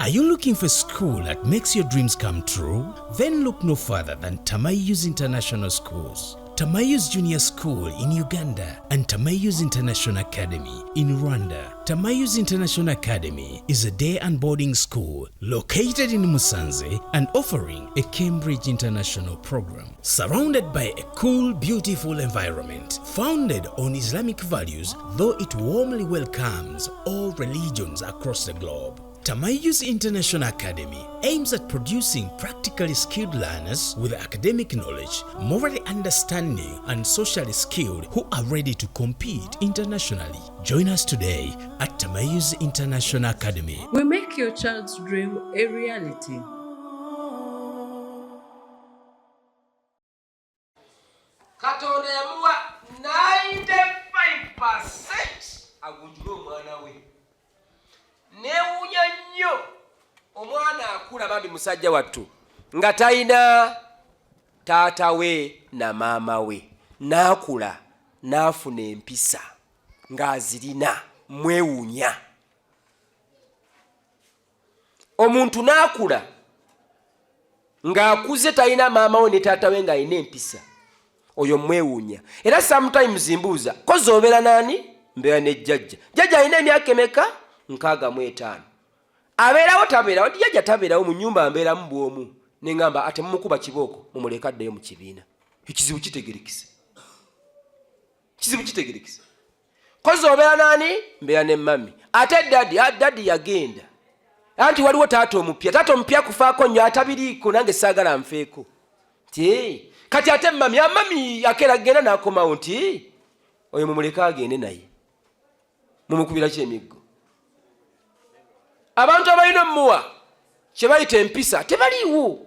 Are you looking for a school that makes your dreams come true? Then look no further than Tamayu's International Schools. Tamayu's Junior School in Uganda and Tamayu's International Academy in Rwanda. Tamayu's International Academy is a day and boarding school located in Musanze and offering a Cambridge International program. Surrounded by a cool, beautiful environment, founded on Islamic values, though it warmly welcomes all religions across the globe. Tamayu's International Academy aims at producing practically skilled learners with academic knowledge, morally understanding, and socially skilled who are ready to compete internationally. Join us today at Tamayu's International Academy. We make your child's dream a reality. Katonda yamuwa 95% agundule omwana we. Newunya nnyo omwana akula bambi musajja wattu nga talina taata we na maama we, n'akula n'afuna empisa ng'azirina, mwewuunya. Omuntu n'akula ng'akuze talina maama we ne taata we ng'alina empisa, oyo mwewuunya. Era sometimes mbuuza, ko z'obeera n'ani? Mbeera ne jjajja. Jjajja alina emyaka emeka? 65. Abeerawo tabeerawo, jjajja tabeerawo, mu nnyumba mbeeramu bw'omu. Ne ngamba ate mumukuba kibooko mumuleka addeyo mu kibiina. Ekizibu kitegerekise. Kizibu kitegerekise. Ko z'obeera n'ani? Mbeera ne mami. Ate daddi yagenda. Anti waliwo taata omupya. Taata omupya kufaako nnyo atabiriiko, nange saagala nfeeko. Kati ate mami akeera agenda n'akomawo nti oyo mumuleka agende naye. Mumukubira ky'emiggo. Abantu abalina muwa kye bayita empisa tebaliiwo.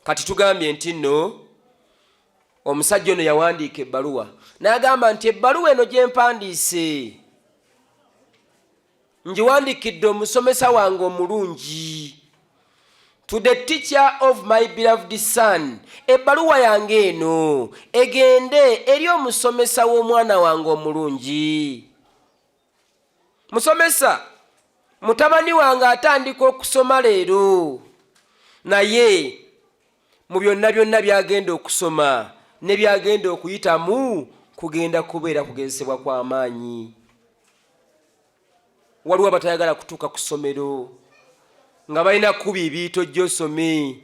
Kati tugambye nti nno omusajja ono yawandiika ebbaluwa n'agamba nti ebbaluwa eno gye mpandiise ngiwandiikidde omusomesa wange omulungi, to the teacher of my beloved son. Ebbaluwa yange eno egende eri omusomesa w'omwana wange omulungi. Musomesa, mutabani wange atandika okusoma leero, naye mu byonna byagenda okusoma ne byagenda okuyitamu kugenda kubeera kugezesebwa kwa maanyi. Waliwo abatayagala kutuuka ku ssomero nga balina kubi biito gy'osome,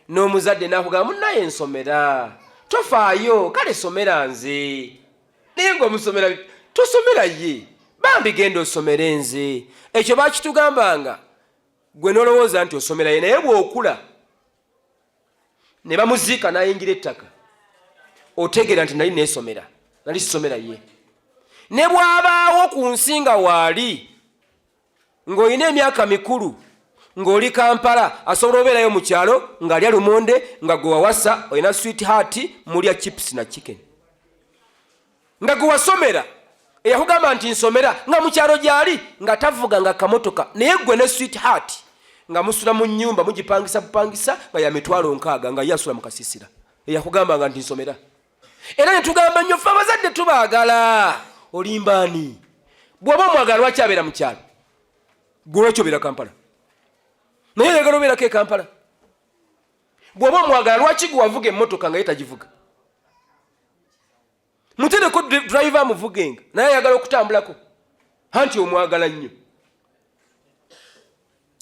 n'omuzadde n'akugamba munnaye ensomera, tofaayo, kale somera nze. Naye ng'omusomera tosomera ye, bambi genda osomere nze. Ekyo bakitugambanga gwe n'olowooza nti osomera ye, naye bw'okula ne bamuziika n'ayingira ettaka otegeera nti nali neesomera, nali sisomera ye. Ne bw'abaawo ku nsi nga waali ng'olina emyaka mikulu, ng'oli Kampala, asobola obeerayo mu kyalo ng'alya lumonde, nga gwe wawasa olina sweetheart, mulya chips na chicken, nga gwe wasomera eyakugamba nti nsomera nga mu kyalo gy'ali nga tavuga nga kamotoka, naye gwe ne sweetheart nga musula mu nnyumba mugipangisa bupangisa nga ya mitwalo 6 nga yasula mu kasisira, eyakugamba nga nti nsomera. Era ne tugamba nnyo ffe abazadde tubaagala. Olimbaani bw'oba omwagala lwaki abeera mu kyalo? Gwe lwaki obeera Kampala? Naye oyagala obeerako e Kampala. Bw'oba omwagala lwaki gwe wavuga emmotoka nga ye tagivuga? Mutereko driver amuvugenga naye ayagala okutambulako, anti omwagala nnyo.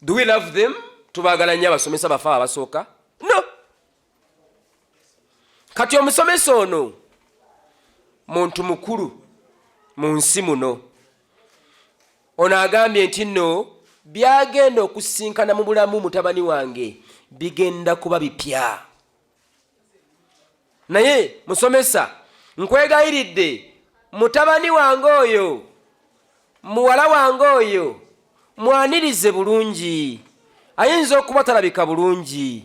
Do we love them? Tubaagala nnyo abasomesa bafe abasooka? No. Kati omusomesa ono muntu mukulu mu nsi muno, ono agambye nti nno byagenda okusisinkana mu bulamu mutabani wange bigenda kuba bipya. Naye musomesa, nkwegayiridde mutabani wange oyo, muwala wange oyo mwanirize bulungi, ayinza okuba talabika bulungi,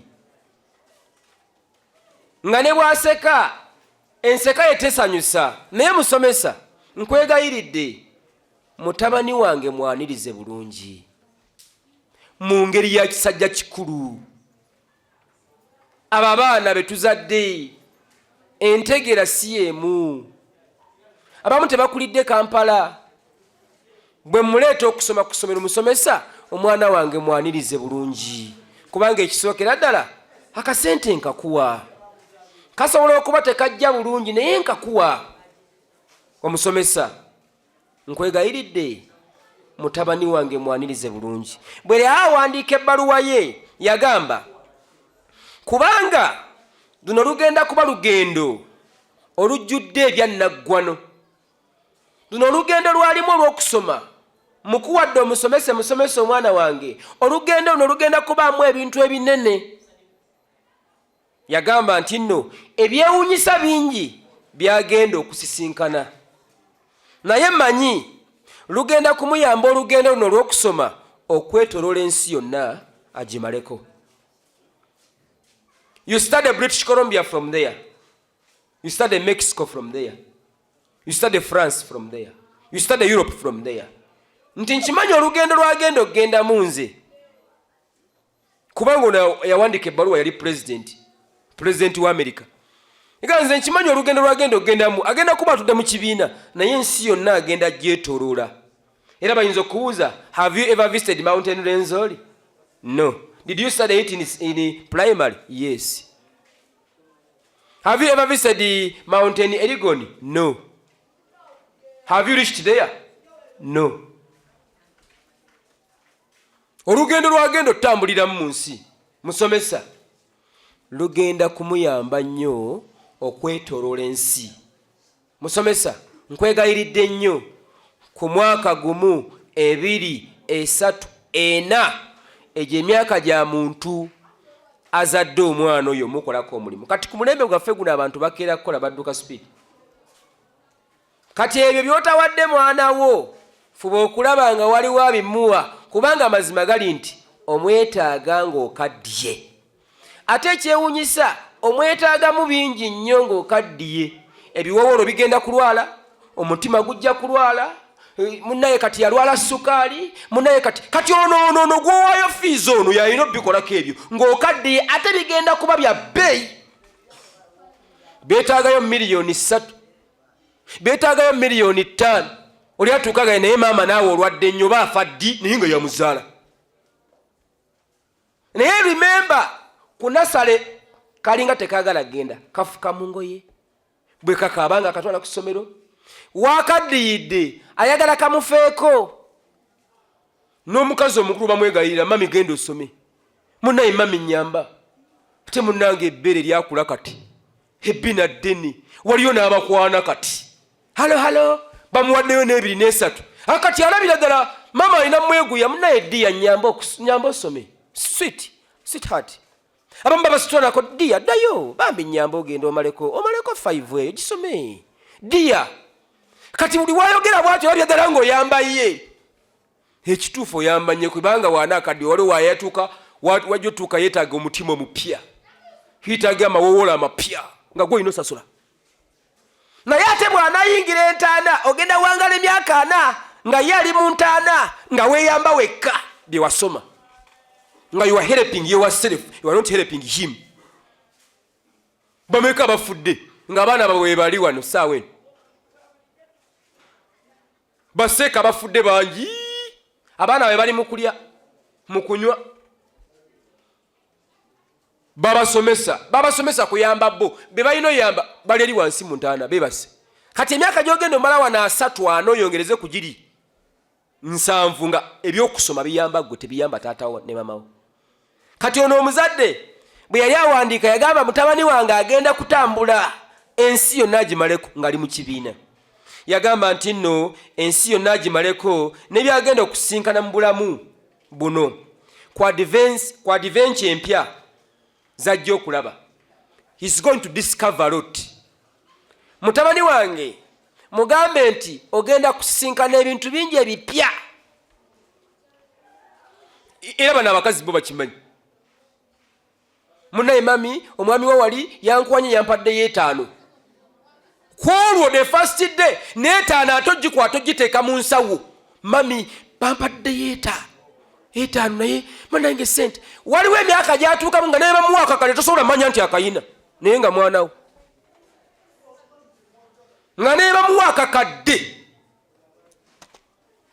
nga ne bwaseka enseka ye tesanyusa. Naye musomesa, nkwegayiridde mutabani wange mwanirize bulungi mu ngeri ya kisajja kikulu. Abo abaana betuzadde entegera si emu. Abamu tebakulidde Kampala, bwe muleeta okusoma ku ssomero musomesa omwana wange mwanirize bulungi kubanga ekisookera ddala akasente nkakuwa kasobola okuba tekajja bulungi naye nkakuwa. Omusomesa nkwegayiridde mutabani wange mwanirize bulungi. Bwe awandiika ebbaluwa ye yagamba kubanga luno lugenda kuba lugendo olujjudde ebyannaggwano, luno olugendo lwalimu olw'okusoma mukuwadde omusomesa musomesa omwana wange, olugendo luno lugenda kubaamu ebintu ebinene. Yagamba nti nno ebyewuunyisa bingi byagenda okusisinkana, naye mmanyi lugenda kumuyamba olugendo luno olw'okusoma okwetoloola ensi yonna agimaleko. You study British Columbia from there. You study Mexico from there. You study France from there. You study Europe from there. Nti nkimanyi olugendo lwagenda okugenda mu nze kubanga ono yawandika ebbaluwa yali president wa America. Ega nze nkimanyi olugendo lwagenda okugendamu agenda kuba atudde mu kibiina naye ensi yonna agenda gyetoloola. Era bayinza okubuuza, have you ever visited Mountain Renzori? No. Did you study it in primary? Yes. Have you ever visited Mountain Elgon? No. Have you reached there? No. Olugendo lwagenda otambulira mu nsi musomesa lugenda kumuyamba nnyo okwetoloola ensi. Musomesa nkwegayiridde nnyo ku mwaka gumu 2 3 4 egyo emyaka gya muntu azadde omwana oyo mukolako omulimu. Kati ku mulembe gwaffe guno abantu bakeera kukola badduka speed. Kati ebyo byotawadde mwana wo fuba okulaba nga waliwo abimuwa kubanga amazima gali nti omwetaaga ng'okaddiye. Ate ekyewuunyisa omwetaagamu bingi nnyo ng'okaddiye. Ebiwowolo bigenda kulwala, omutima gujja kulwala, munnaye kati yalwala sukaali, munnaye kati ono gwowaayo fiizi ono yalina obikolako ebyo ng'okaddiye ate bigenda kuba bya bbeeyi. Beetaagayo miliyoni 3, beetaagayo miliyoni 5. Oli atuukaga naye maama naawe olwadde nnyo baafa ddi naye nga yamuzaala. Naye remember ku nasale kalinga tekaagala genda kafuka mu ngoye bwe kakaabanga akatwala ku ssomero waakaddiyidde ayagala kamufeeko. N'omukazi omukulu bamwegayirira, mami genda osome, munnaye mami nnyamba, ate munnange ebbeere lyakula kati ebbina ddene waliyo n'abakwana kati halo bamuwaddeyo n'ebiri n'esatu akati alabira ddala mama alina mweguya, munnaye ddiya nnyamba osome sweetheart. Abamu babasitwanako ddiya ddayo bambi nnyamba ogenda omaleko 5 eyo gisome ddiya. Kati buli wayogera bwatyo olabira ddala ng'oyamba ye. Ekituufu oyamba nnyo kubanga waana akadde waliwo wayatuuka wajja otuuka yeetaaga omutima omupya, yeetaaga amawowolo amapya nga gw'olina osasula. Naye ate bw'anaayingira entaana ogenda wangala emyaka 4 nga ye ali mu ntaana nga weeyamba wekka bye wasoma nga you are helping yourself, you are not helping him. Bameka bafudde nga abaana bawe bali wano saawa eno, baseeka bafudde bangi, abaana bawe bali mu kulya mu kunywa. babasomesa kuyamba bo be balina oyamba bali eri wansi mu ntaana bebase. Kati emyaka gy'ogenda omala wano 3 4 oyongereze ku giri 7 nga ebyokusoma biyamba gwe tebiyamba taatawo ne mamawo. Kati ono omuzadde bwe yali awandiika yagamba mutabani wange agenda kutambula ensi yonna agimaleko ng'ali mu kibiina. Yagamba nti nno ensi yonna agimaleko n'ebyagenda okusinkana mu bulamu buno ku adventure empya zajja okulaba. He's going to discover a lot. Mutabani wange mugambe nti ogenda kusinkana ebintu bingi ebipya. Era bano abakazi bo bakimanyi. Munnaye mami omwami wa wali yankwanye yampadde 5. Kwolwo the first day n'etaano atogikwata ogiteeka mu nsawo. Mami bampadde 5 naye mwanange sente. Waliwo emyaka gyatuukamu nga naye bamuwa akakale tosobola manya nti akayina naye nga mwanawo. Nga naye bamuwa akakadde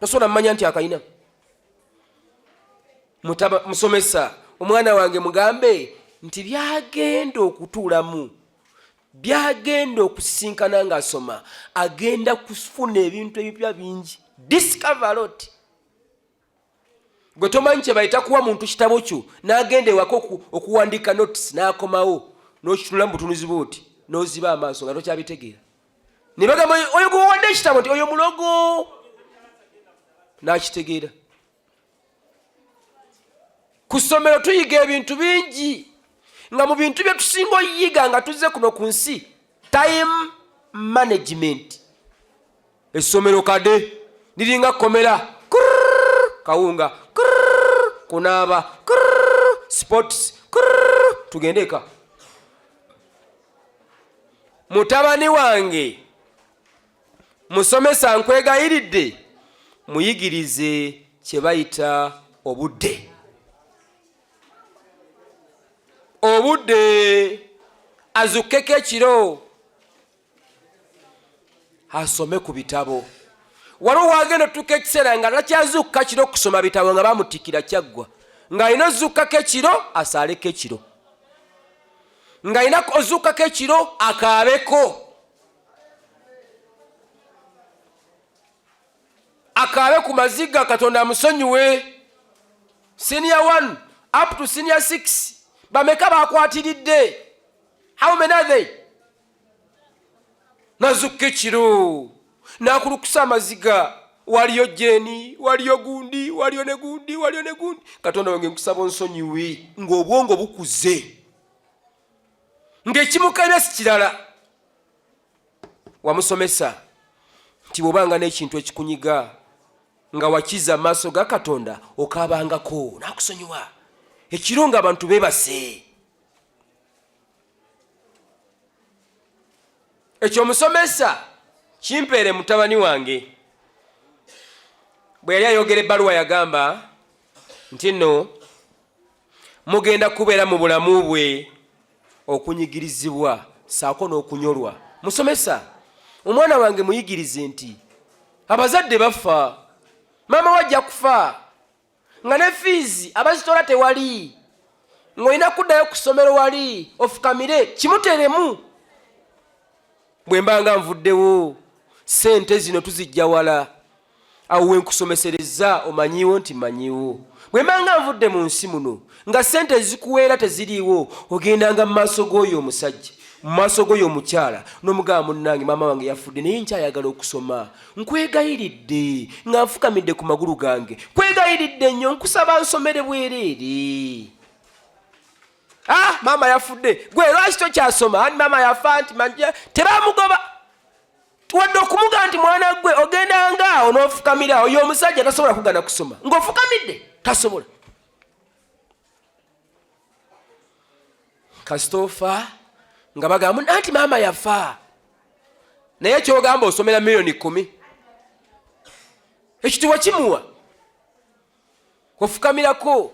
tosobola mmanya nti akayina. Musomesa omwana wange mugambe nti byagenda okutuulamu, byagenda okusisinkana ng'asoma, agenda kufuna ebintu ebipya bingi. Discover a lot. Gwe tomanyi kye bayita kuwa muntu kitabo kyo n'agenda ewaka okuwandiika notice n'akomawo n'okitunula mu butunuzi bw'oti n'oziba amaaso nga tokyabitegeera. Ne bagamba oyo gwe wawadde ekitabo nti oyo mulogo, n'akitegeera. Ku ssomero tuyiga ebintu bingi, nga mu bintu bye tusinga oyiga nga tuzze kuno ku nsi, time management. Essomero kade liringa komera, kawunga, kunaaba, sports, tugendeka. Mutabani wange musomesa nkwegayiridde muyigirize kye bayita obudde. Obudde azukkeko ekiro asome ku bitabo. Waliwo wagenda otuuka ekiseera nga takyazukka kiro okusoma bitabo nga bamutikira kyaggwa, ng'alina ozukkako ekiro asaaleko ekiro, ng'alina ozukkako ekiro akaabeko, akaabe ku maziga Katonda amusonyiwe. Senior 1 up to senior 6 bameka bakwatiridde? How many are they? Nazukka ekiro n'akulukusa amaziga, waliyo jeni, waliyo gundi, waliyo ne gundi, waliyo ne gundi. Katonda wange nkusaba onsonyiwe ng'obwongo bukuze, ng'ekimukaibya si kirala. Wamusomesa nti bw'obanga n'ekintu ekikunyiga nga wakiza amaaso ga Katonda okaabangako n'akusonyiwa. Ekiro ng'abantu beebase. Ekyo omusomesa kimpeere mutabani wange. Bwe yali ayogera ebbaluwa yagamba nti nno mugenda kubeera mu bulamu bwe okunyigirizibwa saako n'okunyolwa. Musomesa omwana wange muyigirize nti abazadde bafa, maama wajja kufa, nga ne fiizi abazitola tewali, ng'olina kuddayo ku ssomero wali ofukamire, kimuteremu. Bwe mbanga nvuddewo sente zino tuzijja wala, awo wenkusomesereza omanyiwo nti manyiwo. Bwe mbanga nvudde mu nsi muno nga sente zikuweera teziriiwo, ogendanga mu maaso g'oyo omusajja, mu maaso g'oyo omukyala n'omugamba munnange maama wange yafudde naye nkyayagala okusoma, nkwegayiridde nga nfukamidde ku magulu gange, nkwegayiridde nnyo nkusaba nsomere bwereere. Maama yafudde, gwe lwaki tokyasoma? Ani maama yafa nti manja tebamugoba. Wadde okumugamba nti mwana gwe ogendanga awo n'ofukamira, oyo omusajja tasobola kugana kusoma, ng'ofukamidde tasobola. Kasitoofa nga bagamba anti maama yafa, naye kyogamba osomera miliyoni 10, ekitiibwa kimuwa? Ofukamirako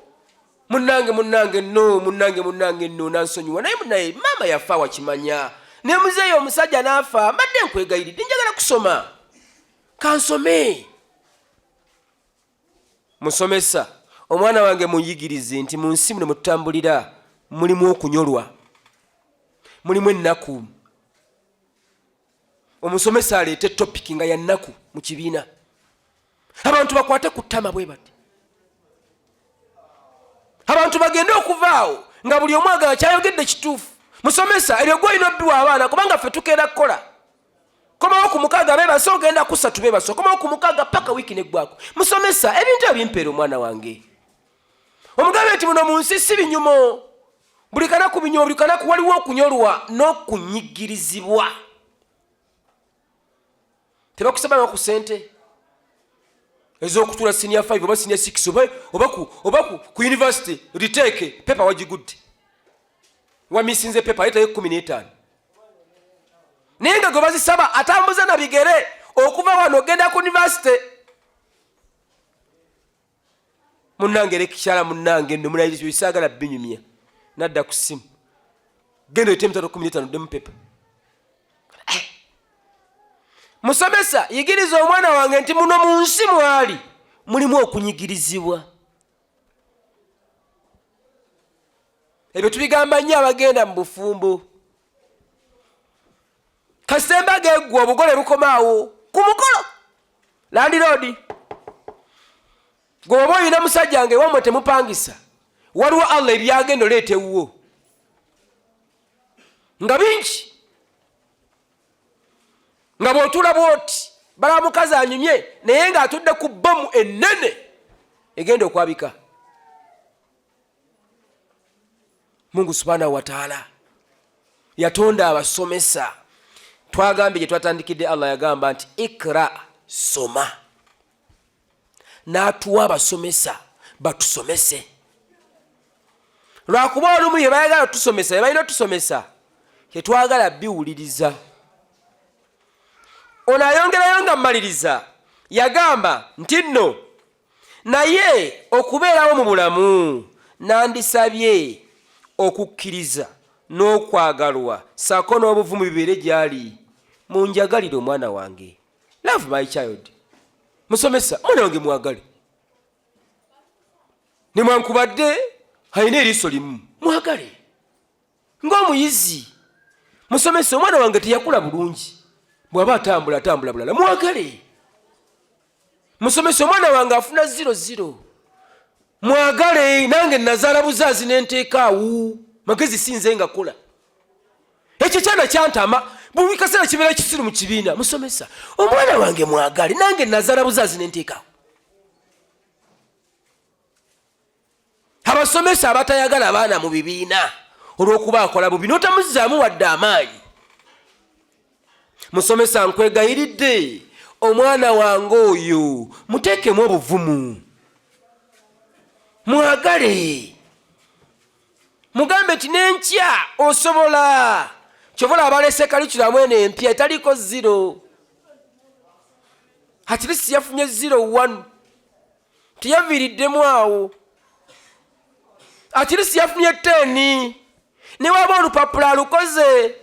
munnange no nansonyiwa, naye maama yafa wakimanya, ne muzeeyo omusajja n'afa, mbadde nkwegayiridde njagala kusoma, kansome. Musomesa omwana wange muyigirize nti mu nsi muno mututambulira mulimu okunyolwa, mulimu ennaku. Omusomesa aleete topiki nga ya nnaku mu kibiina, abantu bakwate ku ttama bwe bati, abantu bagende okuvaawo nga buli omu agamba kyayogedde kituufu. Musomesa eryo gw'olina obbiwa abaana, kubanga ffe tukeera kukola. Komawo ku 6 beebase, ogenda ku 3 beebase, komawo ku 6 paka wiiki neggwako. Musomesa ebintu ebimpeera omwana wange. Omugambe nti muno mu nsi si binyumo, buli kanaku binyumo, buli kanaku waliwo okunyolwa n'okunyigirizibwa. Tebakusabanga ku sente ez'okutuula senior 5 oba senior 6 oba ku university riteeke pepa wagigudde, wamisinze pepa ayitayo 15. Naye nga gwe bazisaba atambuza na bigere okuva wano ogenda ku university. Munnange lekikyala munnange nno munayizo bisaagala binyumya, nadda ku ssimu, genda oyite emitalo 15 ddemu pepa. Musomesa yigiriza omwana wange nti muno mu nsi mwali mulimu okunyigirizibwa. Ebyo tubigamba nnyo abagenda mu bufumbo. Kasemba geggwa obugole bukomaawo ku mukolo landiroodi. Gwe oba oyina musajja nga ewamwe temupangisa, waliwo Allah ebyagenda oleeta ewuwo nga bingi, nga bw'otuula bw'oti bala mukazi anyumye naye ng'atudde ku bbomu ennene egenda okwabika. Mungu subhanahu wa ta'ala yatonda abasomesa. Twagambye gye twatandikidde, Allah yagamba nti ikra, soma. N'atuwa abasomesa batusomese. Lwakuba olumu bye bayagala tusomesa, bye balina tusomesa tetwagala biwuliriza. Ono ayongerayo nga mmaliriza yagamba nti nno naye okubeerawo mu bulamu nandisabye okukkiriza n'okwagalwa sako n'obuvumu bibeere gy'ali. Munjagalire omwana wange. Love my child. Musomesa mwana wange mwagale. Nemwankubadde alina eriiso limu, mwagale ng'omuyizi. Musomesa omwana wange teyakula bulungi, bw'aba atambula bulala, mwagale. Musomesa omwana wange afuna 00, mwagale. Nange nazaala buzaazi n'enteeka awo, magezi sinze nga kola. Ekyo kyana kyantama buli kaseera kibeera kisiru mu kibiina. Musomesa omwana wange mwagale, nange nazaala buzaazi n'enteeka awo. Abasomesa abatayagala abaana mu bibiina olw'okuba akola bubi n'otamuzzaamu wadde amaanyi. Musomesa nkwegayiridde omwana wange oyo muteekemu obuvumu, mwagale. Mugambe nti n'enkya osobola. Kyobola abalese kalikulamu eno empya etaliko 0. At least yafunye 01, teyaviiriddemu awo. At least yafunye 10, ne waba olupapula alukoze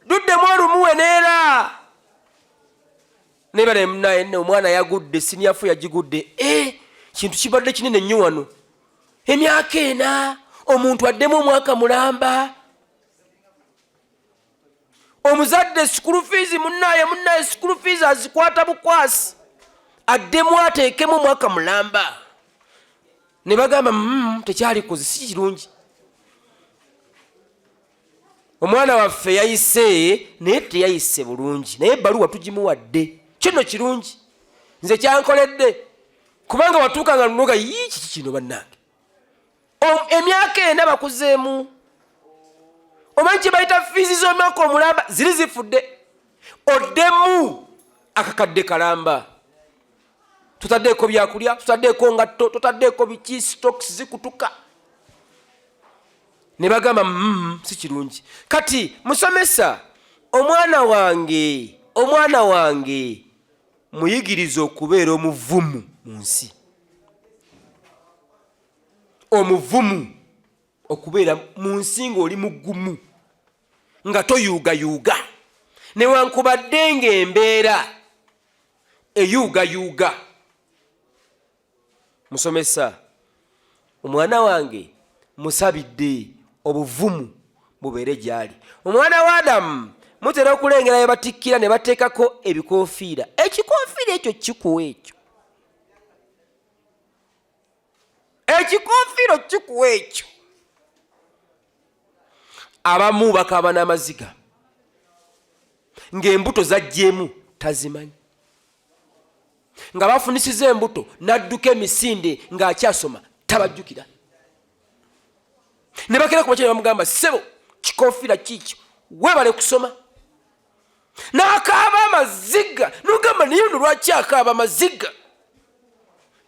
duddemu olumuwe neera. Nebale munaye omwana yagudde, siniafu yagigudde. Kintu kibadde kinene nnyo wano. Emyaka ena omuntu addemu omwaka mulamba. Omuzadde school fees munnaye school fees azikwata bukwasi, addemu ateekemu omwaka mulamba. Ne bagamba tekyalikoze, si kirungi. Omwana waffe yayise naye teyayise bulungi, naye ebbaluwa tugimuwadde. Kino kirungi, nze kyankoledde, kubanga watuuka nga lunoga kiki kino bannange. Emyaka ena bakuzeemu. Omanyi kye bayita fiizi z'omwaka omulamba ziri zifudde. Oddemu akakadde kalamba. Tutaddeeko byakulya, tutaddeeko ngatto, tutaddeeko biki, stocks zikutuka. Ne bagamba si kirungi. Kati musomesa omwana wange muyigiriza okubeera omuvumu mu nsi. Omuvumu okubeera mu nsi ng'oli mugumu, nga toyuugayuuga, newankubadde ng'embeera eyuugayuuga. Musomesa omwana wange musabidde obuvumu bubeere gy'ali. Omwana wa Adamu mutera okulengera batikkira ne bateekako ebikoofiira. Ekikoofiira ekyo kikuwa ekyo. Ekikoofiiro kikuwa ekyo. Abamu bakaaba n'amaziga ng'embuto zajjeemu tazimanyi, nga bafunisiza embuto n'adduka emisinde ng'akyasoma tabajjukira. Ne bakera ku bakyala bamugamba ssebo kikoofiira kiikyo weebale kusoma. N'akaaba amaziga n'ogamba naye ono lwaki akaaba amaziga?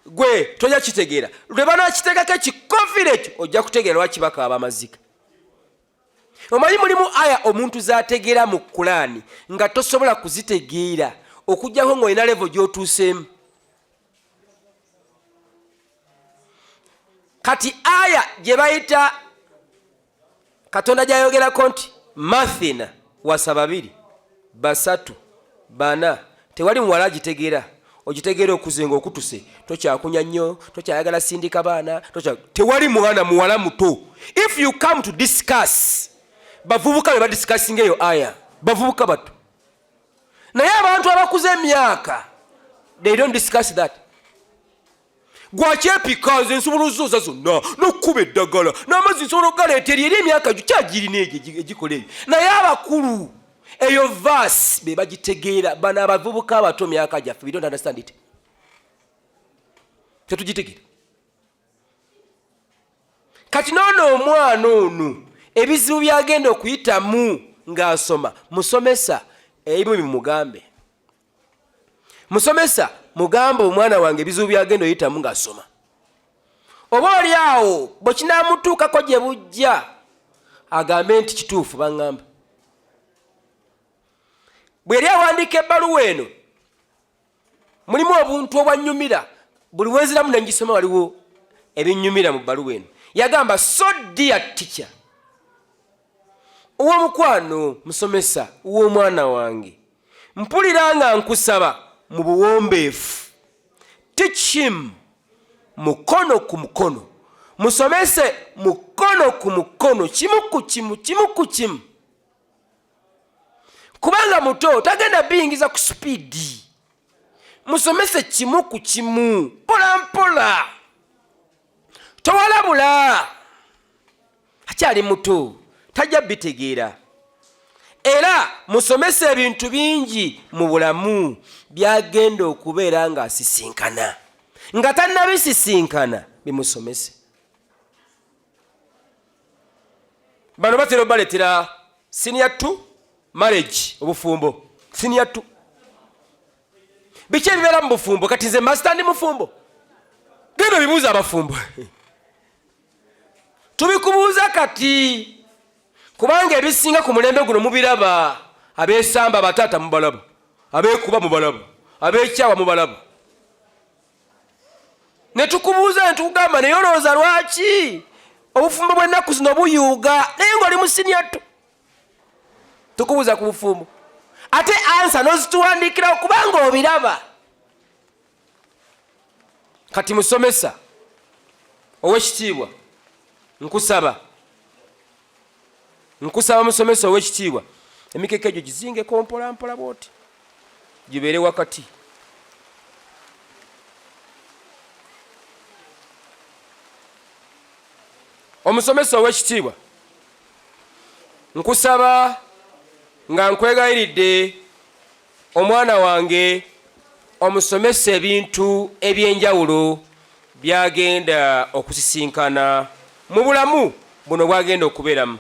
Gwe tojja kitegeera. Lwe banaakiteekako ekikoofiira ekyo ojja kutegeera lwaki bakaaba amaziga. Omanyi mulimu aya omuntu z'ategeera mu Kulaani nga tosobola kuzitegeera okuggyako ng'olina levo gy'otuuseemu. Kati aya gye bayita Katonda gy'ayogerako nti Mathina wasa babiri, basatu bana tewali muwala agitegeera ogitegeera okuzenga okutuse tokyakunya nnyo tokyayagala sindika baana tewali mwana muwala muto. If you come to discuss bavubuka be badiscussinga eyo aya bavubuka bato naye abantu abakuze emyaka they don't discuss that. Gwakyepika nze nsobola ozoza zonna n'okkuba eddagala n'amazzi nsobola okugaleeta eri emyaka gyo kyagirina egyo egikola ebyo naye abakulu eyo verse be bagitegeera bano abavubuka abato myaka gyaffe we don't understand it. Tetugitegeera kati noono omwana ono ebizibu byagenda okuyitamu ng'asoma musomesa ebimu bimugambe musomesa mugambe omwana wange ebizibu byagenda oyitamu ng'asoma oba oli awo bwe kinaamutuukako gye bujja agambe nti kituufu baŋŋamba. Bwe yali awandiika ebbaluwa eno mulimu obuntu obwannyumira buli wenziramu nengisoma waliwo ebinnyumira mu bbaluwa eno. Yagamba so dear teacher ow'omukwano musomesa w'omwana wange mpulira nga nkusaba mu buwombeefu teach him mukono ku mukono musomese mukono ku mukono kimu ku kimu kimu ku kimu kubanga muto tagenda biyingiza ku sipiidi musomese kimu ku kimu mpola mpola towalabula akyali muto tajja bitegeera era musomese ebintu bingi mu bulamu byagenda okubeera nga asisinkana nga tannabisisinkana bimusomese. Bano batera obaleetera senior 2 marriage obufumbo senior 2 biki ebibeera mu bufumbo kati nze master ndi mufumbo genda bibuuza abafumbo tubikubuuza kati kubanga ebisinga ku mulembe guno mubiraba abeesamba abataata mubalaba abeekuba mubalaba abeekyawa mubalaba ne tukubuuza ne tukugamba naye olowooza lwaki obufumbo bw'ennaku zino buyuuga naye ng'oli mu senior 2 tukubuuza ku bufumbo ate ansa n'ozituwandiikirawo kubanga obiraba. Kati musomesa ow'ekitiibwa nkusaba musomesa ow'ekitiibwa emikeke egyo gizingeko mpola mpola bwoti gibeere wakati. Omusomesa ow'ekitiibwa nkusaba nga nkwegayiridde omwana wange omusomesa ebintu ebyenjawulo byagenda okusisinkana mu bulamu buno bwagenda okubeeramu.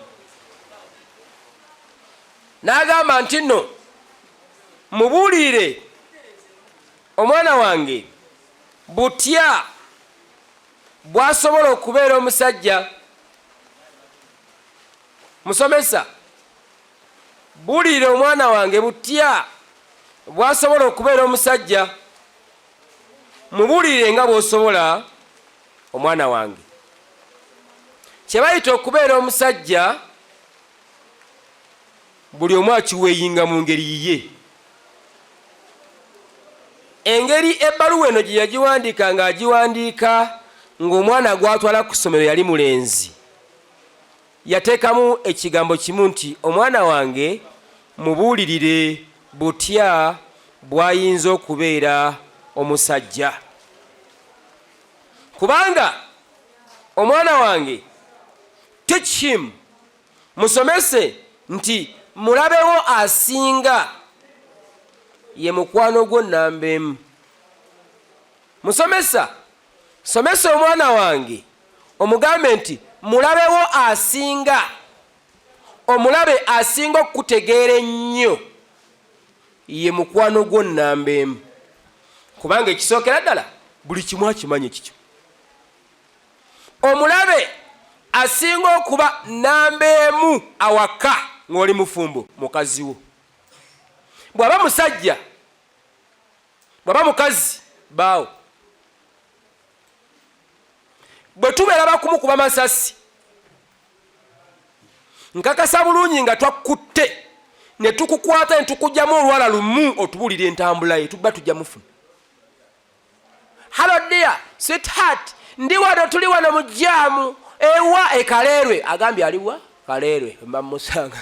N'agamba nti nno mubuulire omwana wange butya bwasobola okubeera omusajja. Musomesa buulire omwana wange butya bwasobola okubeera omusajja. Mubuulire nga bw'osobola omwana wange. Kye bayita okubeera omusajja buli omu akiweeyinga mu ngeri yiye. Engeri ebbaluwa eno gye yagiwandiika ng'agiwandiika ng'omwana gw'atwala ku ssomero yali mulenzi, yateekamu ekigambo kimu nti omwana wange mubuulirire butya bw'ayinza okubeera omusajja. Kubanga omwana wange teach him musomese nti mulabewo asinga ye mukwano gwo nnamba emu. Musomesa somesa omwana wange omugambe nti mulabewo asinga, omulabe asinga okutegeera ennyo ye mukwano gwo nnamba emu. Kubanga ekisookera ddala buli kimu akimanyi kikyo. Omulabe asinga okuba nnamba emu awaka ng'oli mufumbo mukazi wo. Bw'aba musajja, bw'aba mukazi baawo. Bwe tubeera bakumukuba masasi nkakasa bulungi nga twakutte ne tukukwata ne tukugyamu olwala lumu otubulira entambula ye tuba tujja mufuna. Hello dear sweetheart, ndi wano tuli wano mu jaamu ewa Kaleerwe. Agambye aliwa Kaleerwe mbamusanga.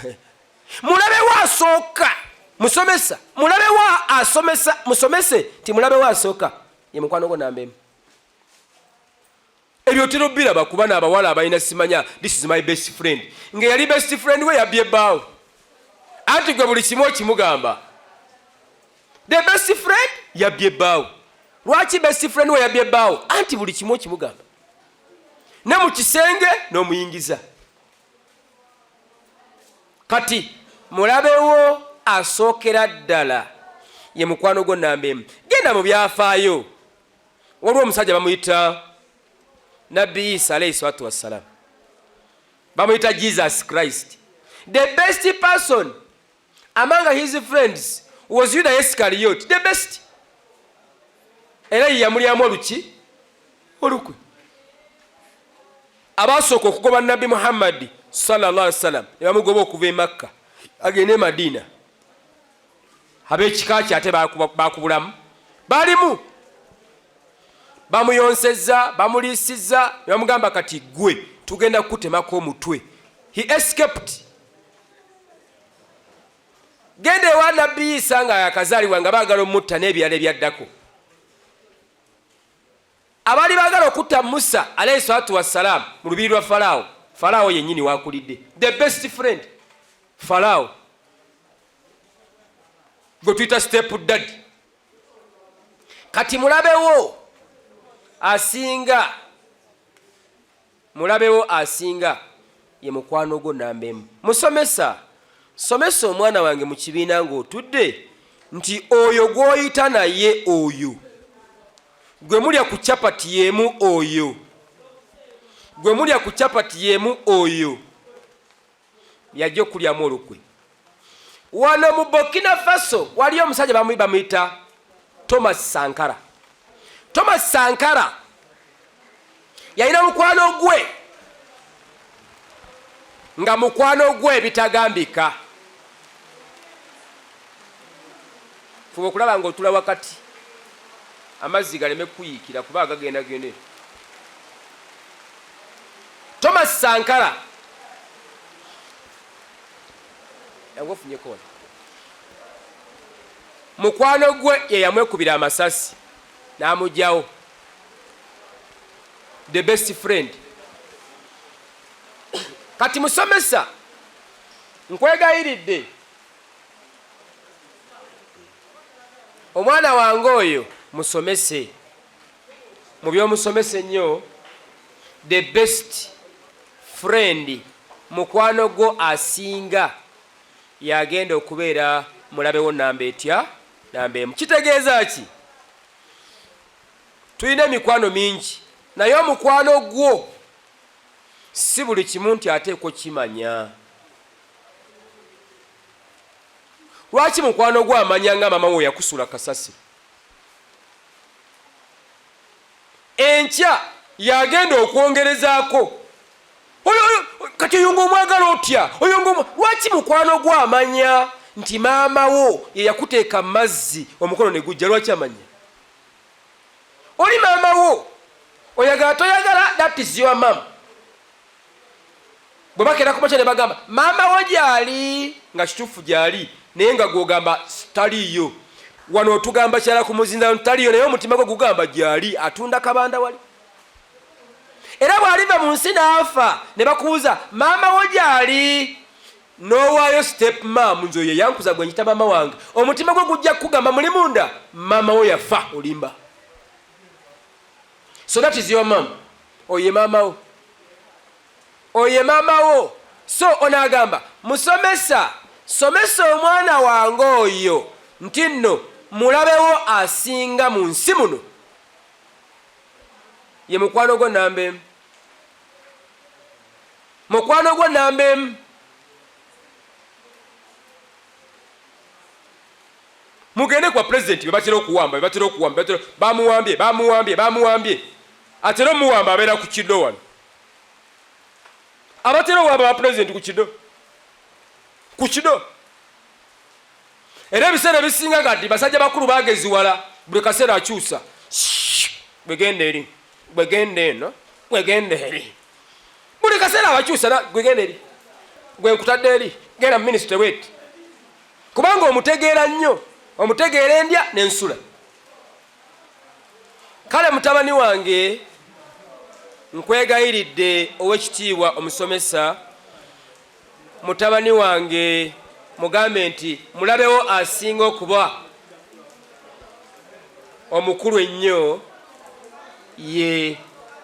Mulabe wa asooka Musomesa, mulabe wa asomesa Musomese ti mulabe wa asooka ye mukwano gwo nambeemu. Ebyo terobiraba kuba n'abawala abalina simanya this is my best friend. Nga yali best friend we yabbye ebbaawo. Anti gwe buli kimu okimugamba. The best friend yabbye ebbaawo. Lwaki best friend we yabbye ebbaawo? Anti buli kimu okimugamba. Ne mu kisenge n'omuyingiza. Kati mulabewo asookera ddala ye mukwano gwo nambeemu. Genda mu byafaayo. Waliwo omusajja bamuyita Nabbi Isa alayhi salatu wassalam. Bamuyita Jesus Christ. The best person among his friends was Judas Iscariot. The best. Era yamulyamu oluki olukwe. Abasooka okugoba Nabbi Muhammad sallallahu alaihi wasallam ne bamugoba okuva e Makka agende e Madina. Ab'ekika kye ate bakubulamu balimu. Bamuyonsezza, bamuliisizza, ne bamugamba kati gwe tugenda kukutemako omutwe. He escaped. Genda ewa Nabbi Isa nga yakazaalibwa nga baagala omutta n'ebyala ebyaddako. Abali baagala okutta Musa alayhi salatu wassalaam mu lubiri lwa Falaawo. Falaawo yennyini waakulidde. The best friend Falaawo. Gwe tuyita step dad. Kati mulabewo asinga ye mukwano gwo nambeemu. Musomesa, somesa omwana wange mu kibiina ng'otudde nti oyo gw'oyita naye oyo, gwe mulya ku capati y'emu oyo, gwe mulya ku capati y'emu oyo yajja okulyamu olukwe. Wano mu Burkina Faso waliyo omusajja bamuyita Thomas Sankara. Thomas Sankara yalina mukwano gwe nga mukwano gwe bitagambika. Fuba okulaba ng'otula wakati amazzi galeme kuyiikira kuba agagenda gende. Thomas Sankara yangofunyeko wano. Mukwano gwe ye yamwekubira amasasi n'amugyawo. The best friend. Kati musomesa nkwegayiridde omwana wange oyo musomese mu by'omusomese nnyo. The best friend mukwano gwo asinga yagenda okubeera mulabewo namba etya nambeemu. Kitegeeza ki? Tulina emikwano mingi naye omukwano gwo si buli kimu nti ateekwa kimanya. Lwaki mukwano gwo amanya nga mama we yakusula kasasi? Enkya yagenda okwongerezaako. Kati oyo ng'omwagala otya? Lwaki mukwano gwo amanya nti maama wo ye yakuteeka mazzi omukono ne gujja? Lwaki amanya? Oli maama wo oyagala toyagala, that is your mom. Bwe bakera ku makya ne bagamba maama wo gyali, nga kituufu gyali naye nga gwogamba taliiyo. Wano otugamba kyala ku muzindaalo taliiyo naye omutima gwe gugamba gyali, atunda kabanda wali. Era bw'aliva mu nsi n'afa ne bakubuuza maama wo gyali, n'owaayo step mom nze oyo yankuza gwe nyita maama wange, omutima gwe gujja kugamba muli munda maama wo yafa, olimba. So that is your mom. Oye maama wo. Oye maama wo. So onagamba musomesa, somesa omwana wange oyo nti nno mulabewo asinga mu nsi muno ye mukwano gwo nambeemu. Mukwano gwo nambeemu. Mugende kwa president bebatera okuwamba bamuwambye atera omuwamba abeera ku kido wano. Abatera owamba ba president ku kido era ebiseera ebisinga kati basajja bakulu bageziwala buli kaseera akyusa gwegende eri gwegende eno gwegende eri buli kaseera abakyusa gwegende eri gwenkutadde eri genda mu minisitule bweti kubanga omutegeera nnyo omutegeera endya n'ensula. Kale mutabani wange nkwegayiridde ow'ekitiibwa omusomesa mutabani wange mugambe nti mulabewo asinga okuba omukulu ennyo ye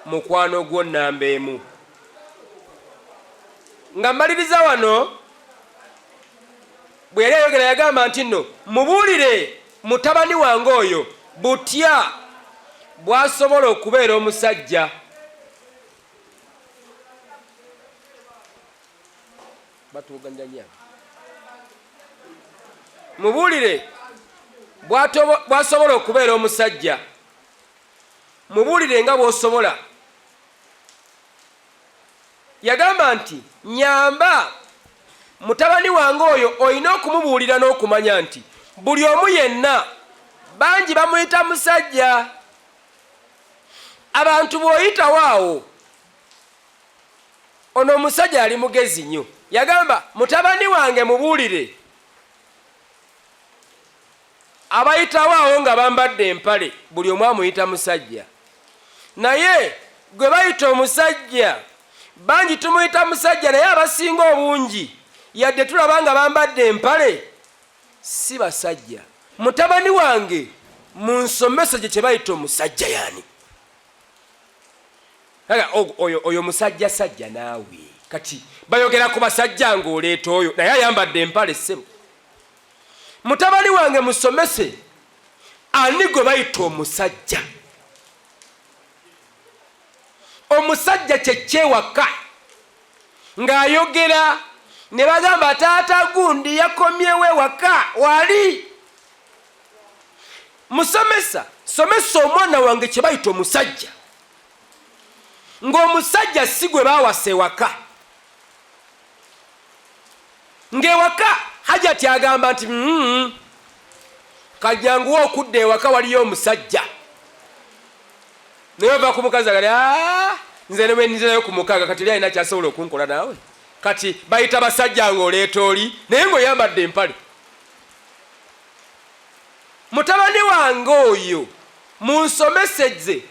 mukwano gwo nnamba emu. Nga mmaliriza wano bwe yali ayogera yagamba nti nno mubuulire mutabani wange oyo butya bw'asobola okubeera omusajja. Mubuulire bw'asobola okubeera omusajja, mubuulire nga bw'osobola. Yagamba nti nyamba mutabani wange oyo olina okumubuulira n'okumanya nti buli omu yenna bangi bamuyita musajja. Abantu bw'oyitawo awo ono omusajja yali mugezi nnyo. Yagamba mutabani wange mubuulire abayitawo awo nga bambadde empale buli omu amuyita musajja, naye gwe bayita omusajja bangi tumuyita musajja, naye abasinga obungi yadde tulaba nga bambadde empale si basajja. Mutabani wange mu nsomesa gye kye bayita omusajja yani oyo musajja sajja naawe. Kati bayogera ku basajja ng'oleeta oyo naye ayambadde empale ssebo. Mutabani wange musomese ani gwe bayita omusajja. Omusajja kye kyewaka ng'ayogera ne bagamba taata gundi yakomyewo ewaka wali. Musomesa somesa omwana wange kye bayita omusajja, ng'omusajja si gwe baawasa ewaka. Ng'ewaka Hajati agamba nti kajjanguwa okudda ewaka waliyo omusajja. Naye ova ku mukazi agali nze ne bwe nzirayo ku mukaaga kati alina kyasobola okunkola naawe. Kati bayita basajja ng'oleeta oli naye ng'oyambadde empale. Mutabani wange oyo mu nsomeseze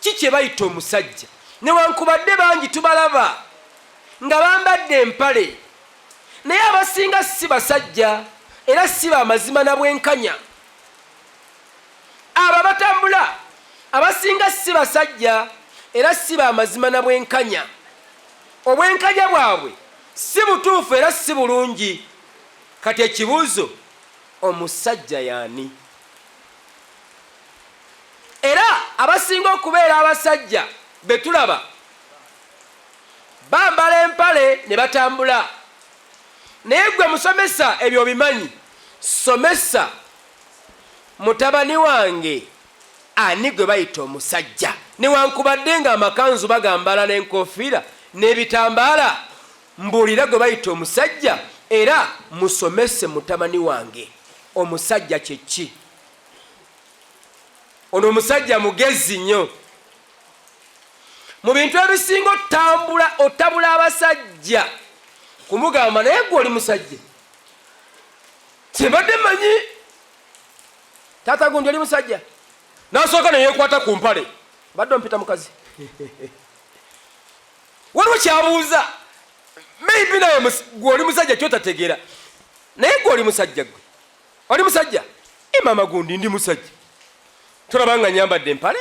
ki kye bayita omusajja? Newankubadde bangi tubalaba nga bambadde empale naye abasinga si basajja era si bamazima na bwenkanya. Abo batambula abasinga si basajja era si bamazima na bwenkanya. Obwenkanya bwabwe si butuufu era si bulungi. Kati ekibuuzo omusajja yani? Era abasinga okubeera abasajja betulaba bambala empale ne batambula. Naye gwe musomesa ebyo bimanyi. Somesa mutabani wange ani gwe bayita omusajja. Newankubadde nga amakanzu bagambala n'enkofiira n'ebitambaala, mbuulira gwe bayita omusajja era musomese mutabani wange omusajja kye ki. Ono omusajja mugezi nnyo. Mu bintu ebisinga otabula abasajja kumugamba naye gwe oli musajja. Simbadde mmanyi taata gundi oli musajja. N'asooka ne yeekwata ku mpale. Badde ompita mukazi. Waliwo kyabuuza. Maybe naye gwe oli musajja kyotategeera. Naye gwe oli musajja gwe. Oli musajja? Mama gundi ndi musajja. Tulaba nga nyambadde empale.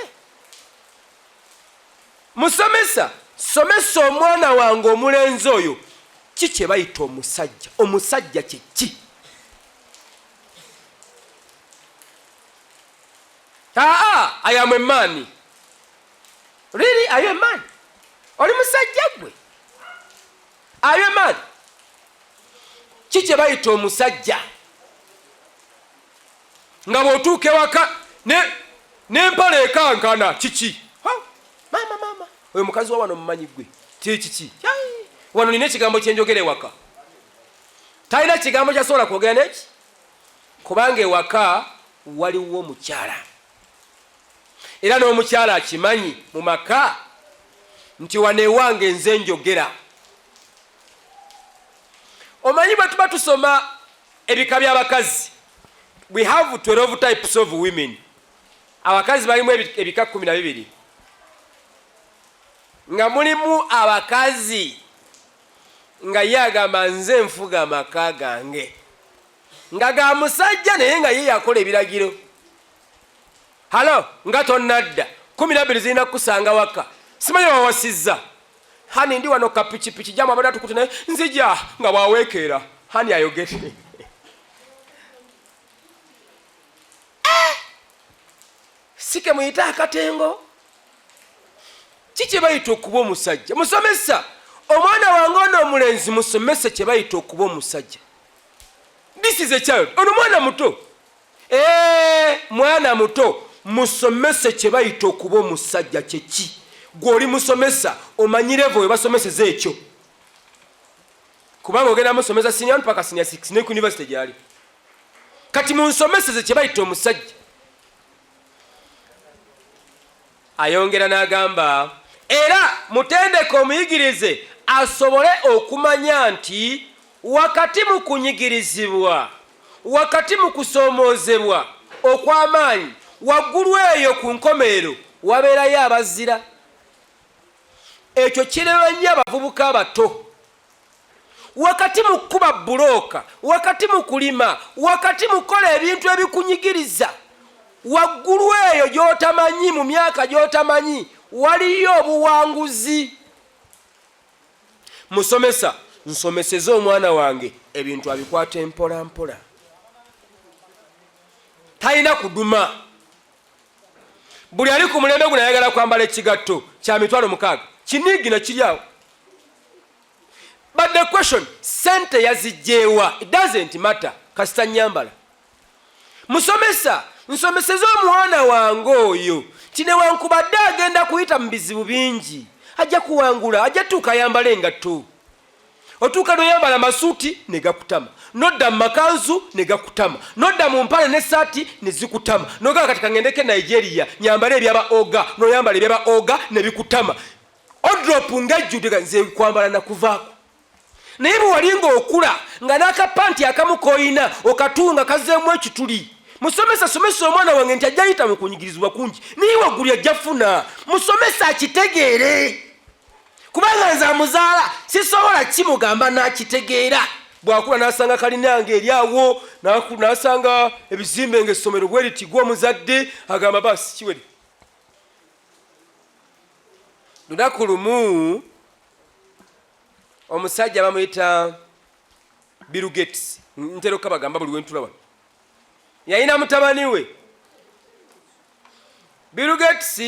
Musomesa somesa omwana wange omulenzi oyo ki kye bayita omusajja. Omusajja kye ki? I am a man. Really? Are you a man? Oli musajja gwe? Are you a man? Ki kye bayita omusajja? Nga bw'otuuka ewaka n'empale ekankana kiki? Mama oyo mukazi wa wano mumanyi gwe kiki? Wano nina ekigambo kyenjogera ewaka. Talina kigambo kyasobola kwogera neki kubanga ewaka waliwo mukyala era n'omukyala akimanyi mu maka nti wano ewange nze njogera. Omanyi bwe tuba tusoma ebika by'abakazi, we have 12 types of women. Abakazi balimu ebika 12 nga mulimu abakazi nga ye agamba nze nfuga amaka gange nga ga musajja naye nga ye yakola ebiragiro. Halo nga tonnadda 12 zirina kusanga waka simanyi wawasizza hani ndi wano kapikipiki jamu abadde tukutte naye nzija nga bwaweekeera hani ayogere sike muyita akatengo kiki bayita okuba omusajja. Musomesa omwana wange ono omulenzi musomese kye bayita okuba omusajja. This is a child. Ono mwana muto mwana muto musomese kye bayita okuba omusajja kyeki. Gw'oli musomesa omanyi level we basomeseza ekyo kubanga ogenda musomesa senior mpaka senior 6 ne ku university gyali. Kati munsomeseze kye bayita omusajja. Ayongera n'agamba era mutendeke omuyigirize asobole okumanya nti wakati mu kunyigirizibwa wakati mu kusoomoozebwa okw'amaanyi waggulu eyo ku nkomerero wabeerayo abazira. Ekyo kireba nnyo abavubuka abato. Wakati mu kuba bulooka, wakati mu kulima, wakati mu kukola ebintu ebikunyigiriza, waggulu eyo gy'otamanyi mu myaka gy'otamanyi waliyo obuwanguzi. Musomesa nsomeseza omwana wange ebintu abikwata empola mpola, talina kuduma. Buli ali ku mulembe guno ayagala kwambala ekigatto kya mitwalo 6 kinigi na kiri awo. But the question, sente yazijjeewa? It doesn't matter kasita nyambala. Musomesa nsomeseza omwana wange oyo kine wankubadde agenda kuyita mu bizibu bingi ajja kuwangula, ajja tuuka yambala engatto. Otuuka noyambala masuuti ne gakutama, nodda mu makanzu ne gakutama, nodda mu mpale n'essaati ne zikutama, nogaa kati kangendeke Nigeria nyambala ebyaba oga, noyambala ebyaba oga ne bikutama. Odropu ng'ejjudde nze kwambala nakuvaako. Naye bwe wali ng'okula nga n'akapanti akamu koyina okatunga kazeemu ekituli. Musomesa somesa omwana wange nti ajja yita mu kunyigirizibwa kungi naye waggulu ajja funa. Musomesa akitegeere kubanga nze amuzaala sisobola kimugamba n'akitegeera. Bw'akula n'asanga kalinange eri awo n'asanga ebizimbe ng'essomero bwe liti gw'omuzadde agamba basi kiweri. Lunaku lumu omusajja bamuyita Bill Gates, ntera okabagamba buli wentulaba, yalina mutabani we. Bill Gates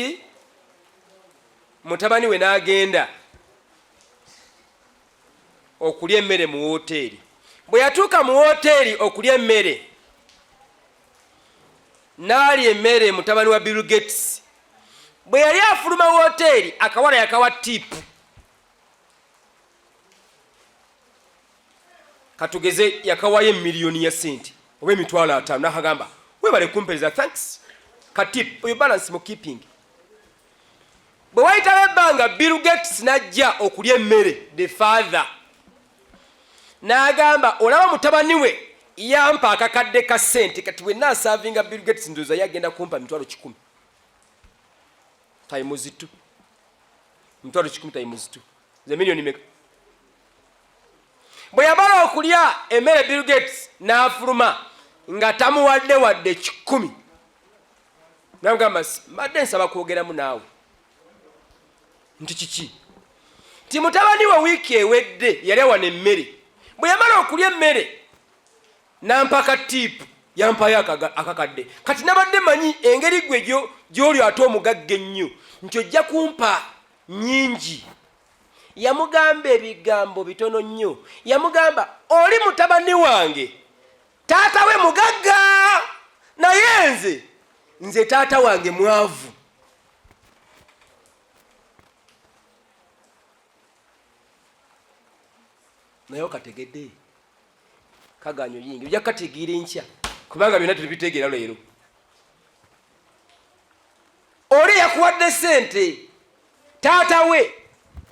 mutabani we n'agenda okulya emmere mu woteeri. Bwe yatuuka mu woteeri okulya emmere, n'alya emmere mutabani wa Bill Gates. Bwe yali afuluma woteeri akawala yakawa tipu. Katugeze yakawayo miliyoni ya sente oba emitwalo 5 n'akagamba webale kumpereza thanks katip oyo balance mu keeping. Bwe wayitawo ebbanga Bill Gates n'ajja okulya emmere, the father n'agamba olaba mutabani we yampa akakadde ka sente kati we naasavinga Bill Gates ndoza yagenda kumpa mitwalo 10 times 2 mitwalo 10 times 2 ze miliyoni meka. Bwe yamala okulya emmere Bill Gates n'afuluma nga tamuwadde wadde 10. N'agamba mbadde nsaba kwogeramu naawe nti kiki nti mutabani wa wiiki ewedde yali awana emmere. Bwe yamala okulya emmere n'ampa akatiipu yampayo akakadde. Kati nabadde manyi engeri gwe gy'oli ate omugagga ennyo nti ojja kumpa nnyingi. Yamugamba ebigambo bitono nnyo. Yamugamba oli mutabani wange, taata we mugagga naye nze taata wange mwavu. Naye okategedde kaganyo yingi ojja kategeera enkya kubanga byonna tulibitegeera leero. Oli yakuwadde ssente taata we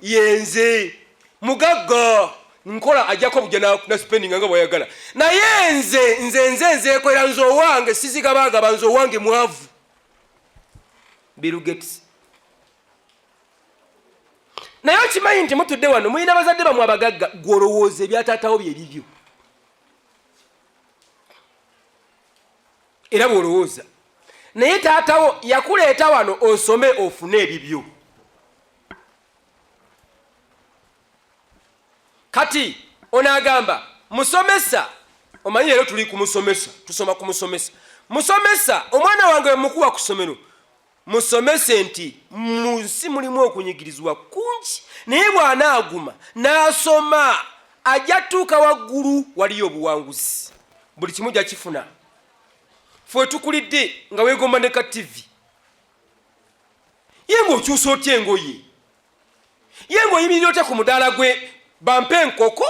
yenze mugagga nkola ajjako bujja na spending nga bwayagala naye nze kwera nze owange sizigabagaba nze owange mwavu. Bill Gates. Naye okimanyi nti mutudde wano mulina bazadde bamwe abagagga gwolowooza ebyataatawo bye bibyo era bwolowooza naye taatawo yakuleeta wano osome ofune ebibyo. Kati onagamba musomesa omanyi leero tuli ku musomesa tusoma ku musomesa. Musomesa omwana wange mukuwa ku ssomero musomese nti mu nsi mulimu okunyigirizibwa kungi naye bw'anaaguma n'asoma ajja tuuka waggulu waliyo obuwanguzi buli kimu jja kifuna. Fwe tukulidde nga weegomba ne ka TV ye ng'okyusa otya engoye ye ng'oyimirira otya ku mudaala gwe bampe enkoko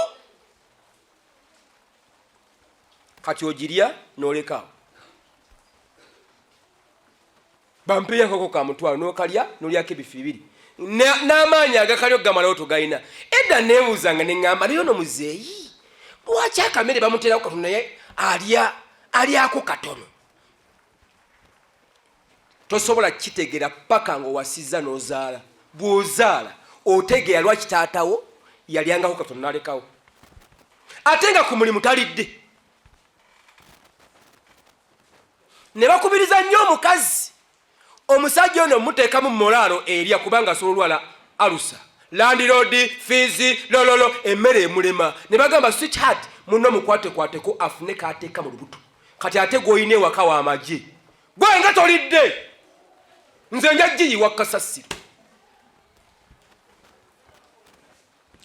kati ogirya n'olekaawo bampe enkoko ka mutwalo n'okalya n'olyako ebifi bibiri n'amaanyi agakalyo gamalawo togalina. Edda neebuuzanga ne ŋŋamba naye ono muzeeyi lwaki akamere bamuteerako katono naye alyako katono. Tosobola kitegeera paka ng'owasizza n'ozaala. Bw'ozaala otegeera lwaki taatawo yalyangako katono n'alekawo ate nga ku mulimu talidde. Ne bakubiriza nnyo omukazi omusajja ono muteekamu moralo erya kubanga asobola olwala alusa landiroodi fiizi lololo emmere emulema. Ne bagamba sweetheart munno mukwatekwateko afune kaateeka mu lubuto kati ate gw'olina ewaka w'amagye gwe nga tolidde nze nja giyiwa kasasiro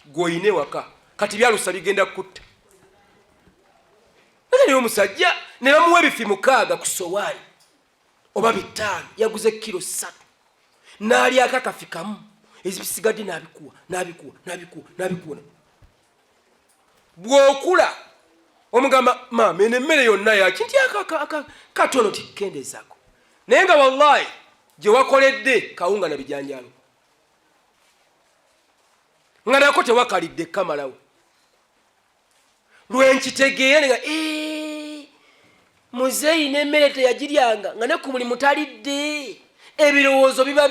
gw'olina ewaka kati byalusa bigenda kutta. Naye omusajja ne bamuwa ebifi 6 ku sowaani oba 5 yaguze kilo 3 n'alyako akafi kamu ezibisigadde n'abikuwa. Bw'okula omugamba maama eno emmere yonna yaki nti katono tikendezaako naye nga wallahi gye wakoledde kawunga na bijanjalo nga nako tewakalidde kamalawo. Lwenkitegeere nga muzeeyi n'emmere teyagiryanga nga ne ku mulimu talidde. Ebirowoozo biba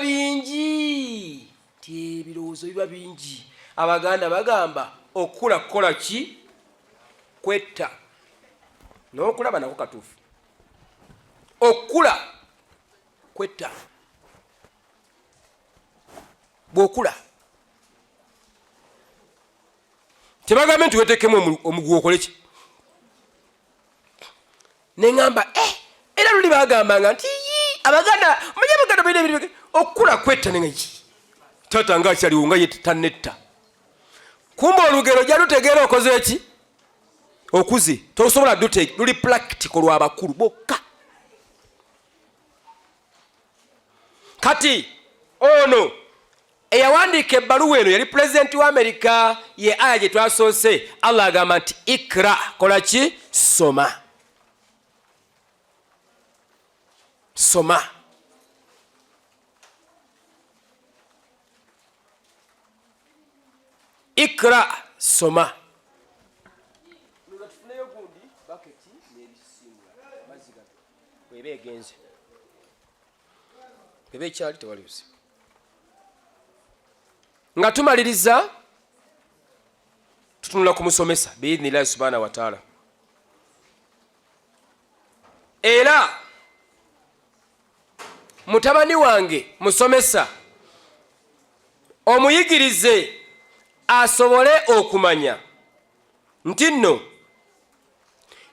bingi Abaganda bagamba okula kukola ki kwetta n'okulaba nako katuufu. Okula kwetta bw'okula tebagambe nti weteekemu omuguwa okole ki. Ne ŋŋamba era luli bagambanga nti Abaganda balina okula kwetta nenga taata nga akyaliwo nga ye tannetta. Kumba olugero jalutegeera okoze eki okuze tosobola luli practical lw'abakulu bokka. Kati ono eyawandiika ebbaluwa eno yali pulezidenti wa Amerika ye aya gye twasoose. Allah agamba nti ikra kola ki soma. Ikra soma. Nga tumaliriza tutunula ku musomesa biidhnillahi subhanahu wa taala. Era mutabani wange musomesa omuyigirize asobole okumanya nti nno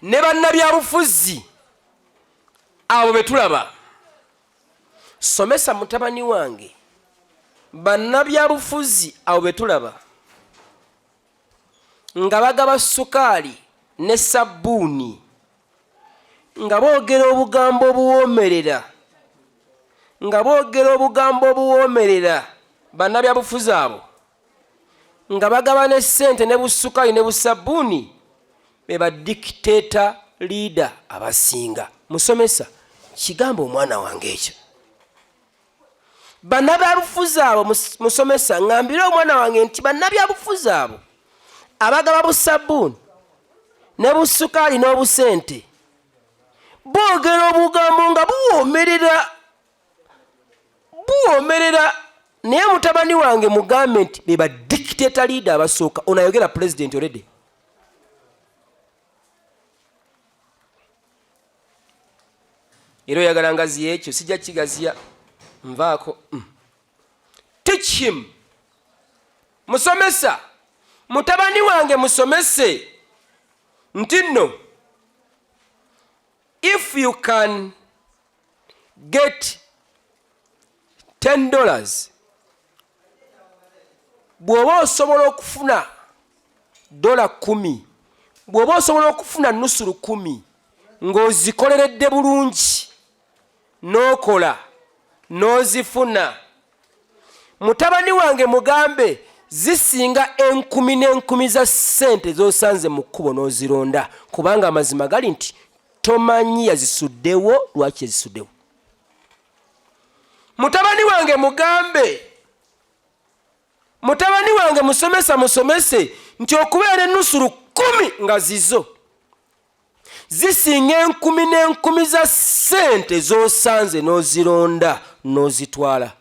ne bannabyabufuzi abo betulaba. Somesa mutabani wange bannabyabufuzi abo betulaba nga bagaba sukaali ne sabbuuni nga boogera obugambo obuwoomerera bannabyabufuzi abo nga bagaba ne ssente ne busukaali ne busabbuuni be badikiteeta leader abasinga. Musomesa kigambo omwana wange ekyo. Bannabyabufuzi abo musomesa ngambira omwana wange nti bannabyabufuzi abo abagaba busabbuuni ne busukaali n'obusente boogera obugambo nga buwoomerera naye mutabani wange mugambe nti be ba dictator leader abasooka onayogera president already. Era oyagala ngazi ekyo sijja kigaziya nvaako. Teach him. Musomesa mutabani wange musomese nti nno if you can get $10 bw'oba osobola okufuna $10 bw'oba osobola okufuna nusuru 10 ng'ozikoleredde bulungi n'okola n'ozifuna mutabani wange mugambe zisinga 10,000 za ssente z'osanze mu kkubo n'ozironda kubanga amazima gali nti tomanyi yazisuddewo lwaki yazisuddewo. Mutabani wange mugambe mutabani wange musomese nti okubeera ennusuru 10 nga zizo zisinga 10,000 za ssente z'osanze n'ozironda n'ozitwala.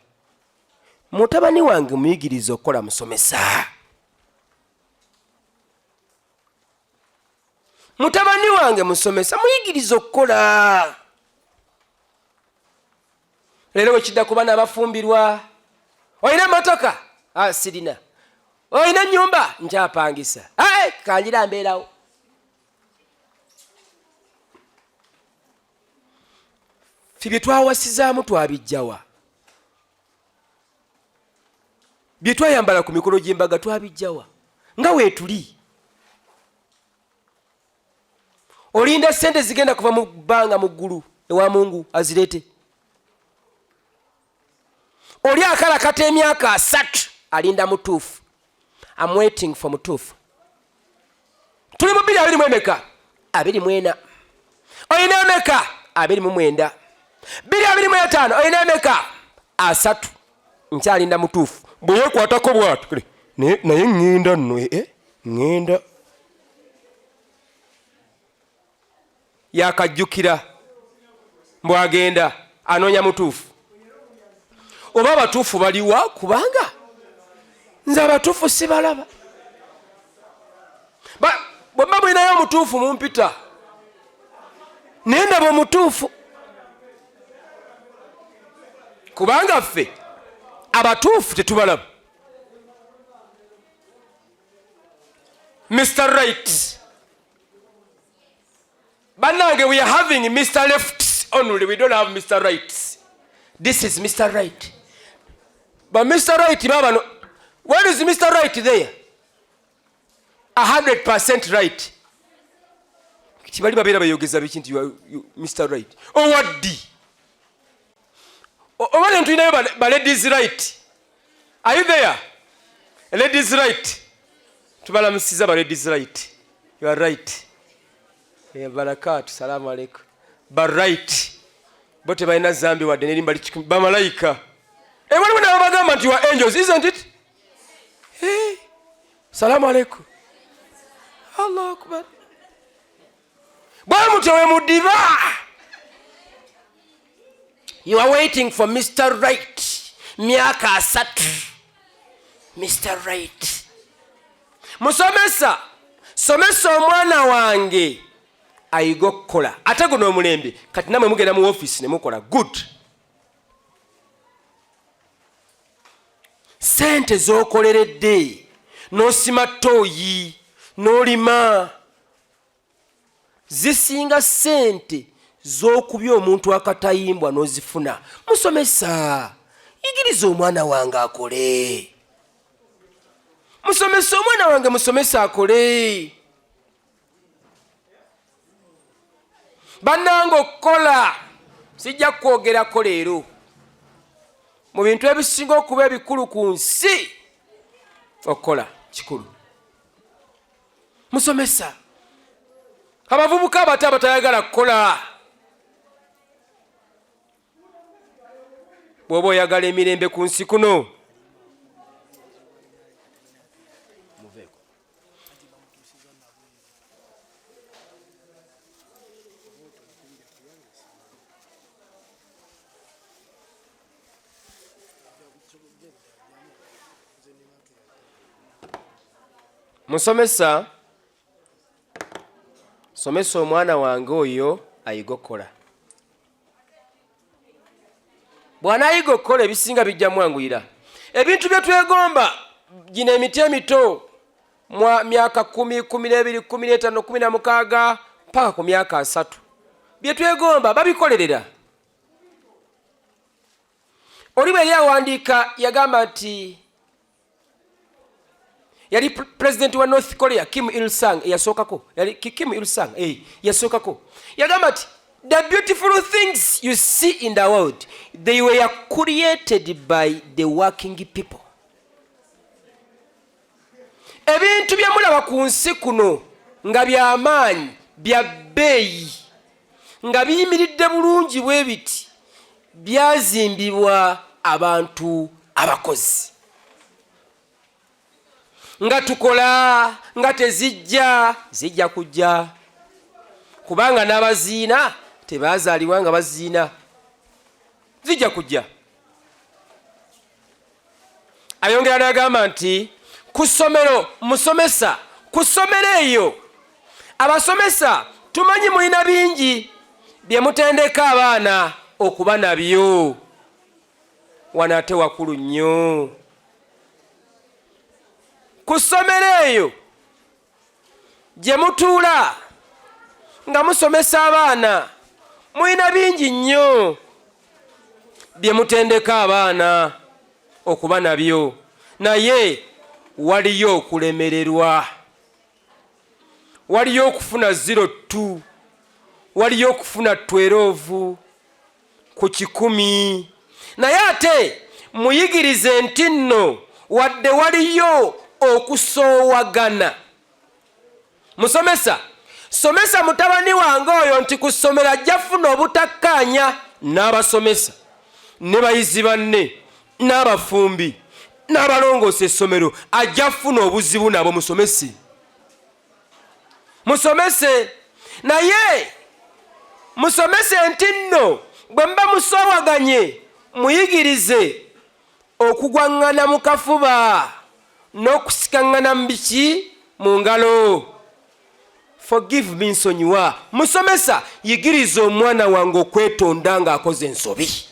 Mutabani wange muyigiriza okukola musomesa. Mutabani wange musomesa muyigiriza okukola. Leero wekidda ku baana abafumbirwa. Olina motoka? Sirina. Olina nnyumba? Nkyapangisa. Kanjira mbeerawo. Ffe bye twawasizaamu twabijjawa. Bye twayambala ku mikolo gy'embaga twabijjawa. Nga weetuli. Olinda ssente zigenda kuva mu bbanga mu ggulu ewa Mungu azireete. Oli akala kata emyaka 3 alinda mutuufu. I'm waiting for mutuufu. Tuli mu 20 emeka? 24. Olina emeka? 29. 2025 olina emeka? 3. Nkyalinda mutuufu. Bwe yeekwatako bw'atyo naye ŋŋenda nno ŋŋenda. Yakajjukira mbwagenda anoonya mutuufu. Oba abatuufu baliwa kubanga nze abatuufu sibalaba. Bwe mba mulinayo omutuufu mumpita naye ndaba omutuufu kubanga ffe abatuufu tetubalaba. Mr. Right. Bannange, we are having Mr. Left only. We don't have Mr. Right. This is Mr. Right. But Mr. Right, Baba, where is Mr. Right there? 100% right. Kibali babera bayogeza biki nti Mr. Right. Oh, what D? Oba ntuyinayo ba ladies right. Are you there? Ladies right. Tubalamusiza ba ladies right. You are right. Barakatu, salamu alaikum. Ba right. Bote balina zambi wadde nerimba ba malaika. Waliwo n'abagamba nti you are angels, isn't it? Hey. Salamu alaikum. Allahu Akbar. Bwamutwe mudiba. You are waiting for Mr. Right. Myaka 3. Mr. Right. Musomesa. Somesa omwana wange. Ayiga okukola. Ate guno omulembe. Kati namwe mugenda mu office ne mukola. Good. Sente z'okoleredde. N'osima ttooyi. N'olima. Zisinga sente z'okubya omuntu akatayimbwa n'ozifuna. Musomesa. Yigiriza omwana wange akole. Musomesa omwana wange musomesa akole. Bannange okukola. Sijja kwogerako leero. Mu bintu ebisinga okuba ebikulu ku nsi. Okukola kikulu. Musomesa. abavubuka abato abatayagala kukola. Bw'oba oyagala emirembe ku nsi kuno, Musomesa, somesa omwana wange oyo ayiga okukola. Bw'anaayiga okukola ebisinga bijja mwanguyira. Ebintu bye twegomba, gino emiti emito, myaka 10, 12, 15, 16 paka ku myaka 3, bye twegomba babikolerera. Oli bwe yali awandiika yagamba nti yali president wa North Korea Kim Il-sung yasookako, yali Kim Il-sung yasookako, yagamba nti the beautiful things you see in the world, they were created by the working people. Ebintu bye mulaba ku nsi kuno nga by'amaanyi bya bbeeyi nga biyimiridde bulungi bwe biti byazimbibwa abantu abakozi. Nga tukola nga zijja kujja, kubanga n'abaziina tebazaalibwa nga baziina, zijja kujja. Ayongera n'agamba nti ku ssomero, musomesa ku ssomero eyo, abasomesa tumanyi mulina bingi bye mutendeka abaana okuba nabyo, wano ate wakulu nnyo. Ku ssomero eyo gye mutuula nga musomesa abaana, mulina bingi nnyo bye mutendeka abaana okuba nabyo, naye waliyo okulemererwa, waliyo okufuna 02, waliyo okufuna 12 ku 100. Naye ate muyigirize nti nno wadde waliyo okusoowagana. Musomesa, somesa mutabani wange oyo nti ku ssomero ajja funa obutakkaanya n'abasomesa ne bayizi banne n'abafumbi n'abalongoosa essomero, ajja funa obuzibu nabo. Musomese, naye musomese nti nno bwe mba musoowaganye muyigirize okugwaŋŋana mu kafuba n'okusikaŋŋana mu biki mu ngalo. Forgive me, nsonyiwa. Musomesa, yigiriza omwana wange okwetonda ng'akoze ensobi.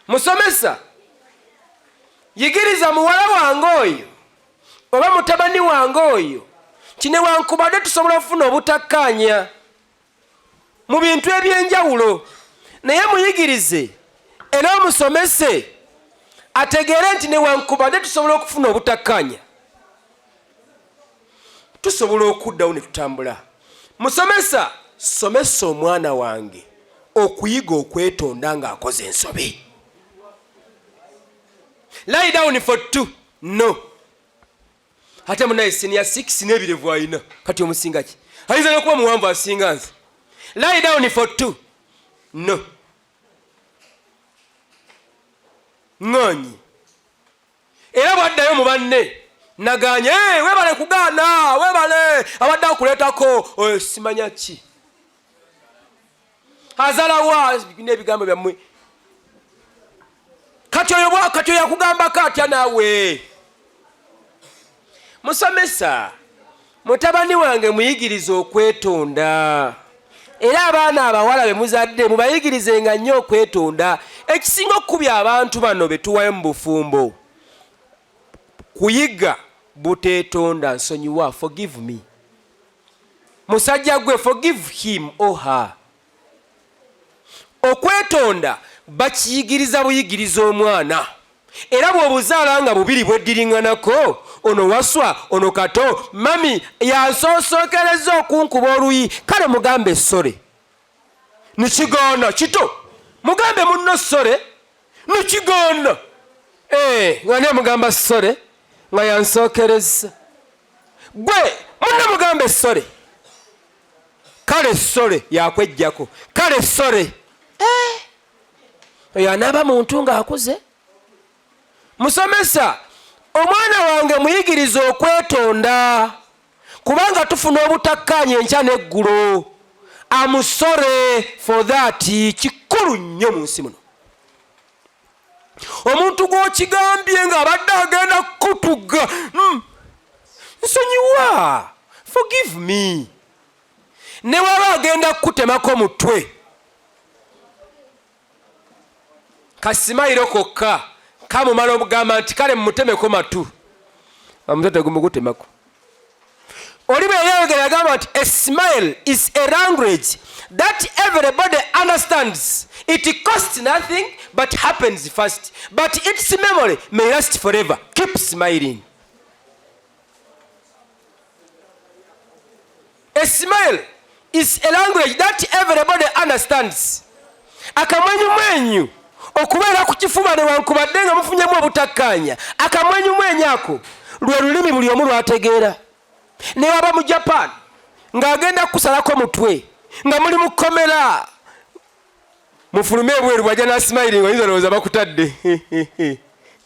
Musomesa, yigiriza muwala wange oyo oba mutabani wange oyo kine wankubadde tusobola okufuna obutakkaanya mu bintu eby'enjawulo, naye muyigirize era omusomese ategeere nti newankubadde tusobola okufuna obutakkaanya tusobola okuddawo ne tutambula. Musomesa, somesa omwana wange okuyiga okwetonda ng'akoze ensobi. Lie down for 2, no. Ate munaye senior 6 n'ebirevu alina, kati omusinga ki? Ayinza n'okuba muwanvu asinga nze. Lie down for 2, no. Ŋŋaanyi. Era bwaddayo mu banne naganye, webale kugaana, webale abadde akuleetako simanya ki. Azalawa n'ebigambo byammwe. Kati oyo yakugambako atya naawe. Musomesa, mutabani wange muyigirize okwetonda. Era abaana abawala be muzadde mubayigirizenga nnyo okwetonda. Ekisinga okukubya abantu bano be tuwayo mu bufumbo, kuyiga buteetonda. Nsonyiwa, forgive me. Musajja gwe, forgive him or her. Okwetonda bakiyigiriza buyigiriza omwana. Era bw'obuzaala nga bubiri bweddiriŋŋanako, ono waswa, ono kato, mami yansosookereza okunkuba oluyi, kale mugambe ssore. Nikigaana kito. Mugambe munno ssore. Nikigaana. Nga ne mugamba ssore nga yansookereza. gwe munna mugambe essole kale essole yakwejjako kale essole oyo anaaba muntu ng'akuze. Musomesa, omwana wange muyigiriza okwetonda kubanga tufuna obutakkaanya enkya n'eggulo. Amusore for that. Kikulu nnyo mu nsi muno. Omuntu gw'okigambye ng'abadde agenda kutuga, nsonyiwa, forgive me. Ne waba agenda kutemako mutwe, kasimayiro kokka kamumala obugamba nti kale mmutemeko matu, omutwe gumugutemako. Oli bwe yayogera agamba nti a smile is a language that everybody understands. It costs nothing but happens fast, but its memory may last forever. Keep smiling. A smile is a language that everybody understands. Akamwenyumwenyu okubeera ku kifuba newankubadde nga mufunyemu obutakkaanya, akamwenyumwenyu ako lwe lulimi buli omu lwategeera. Ne waba mu Japan ng'agenda kusalako mutwe nga muli mu kkomera, mufulume ebweru bwajja n'asimayiringa oyinza olowooza bakutadde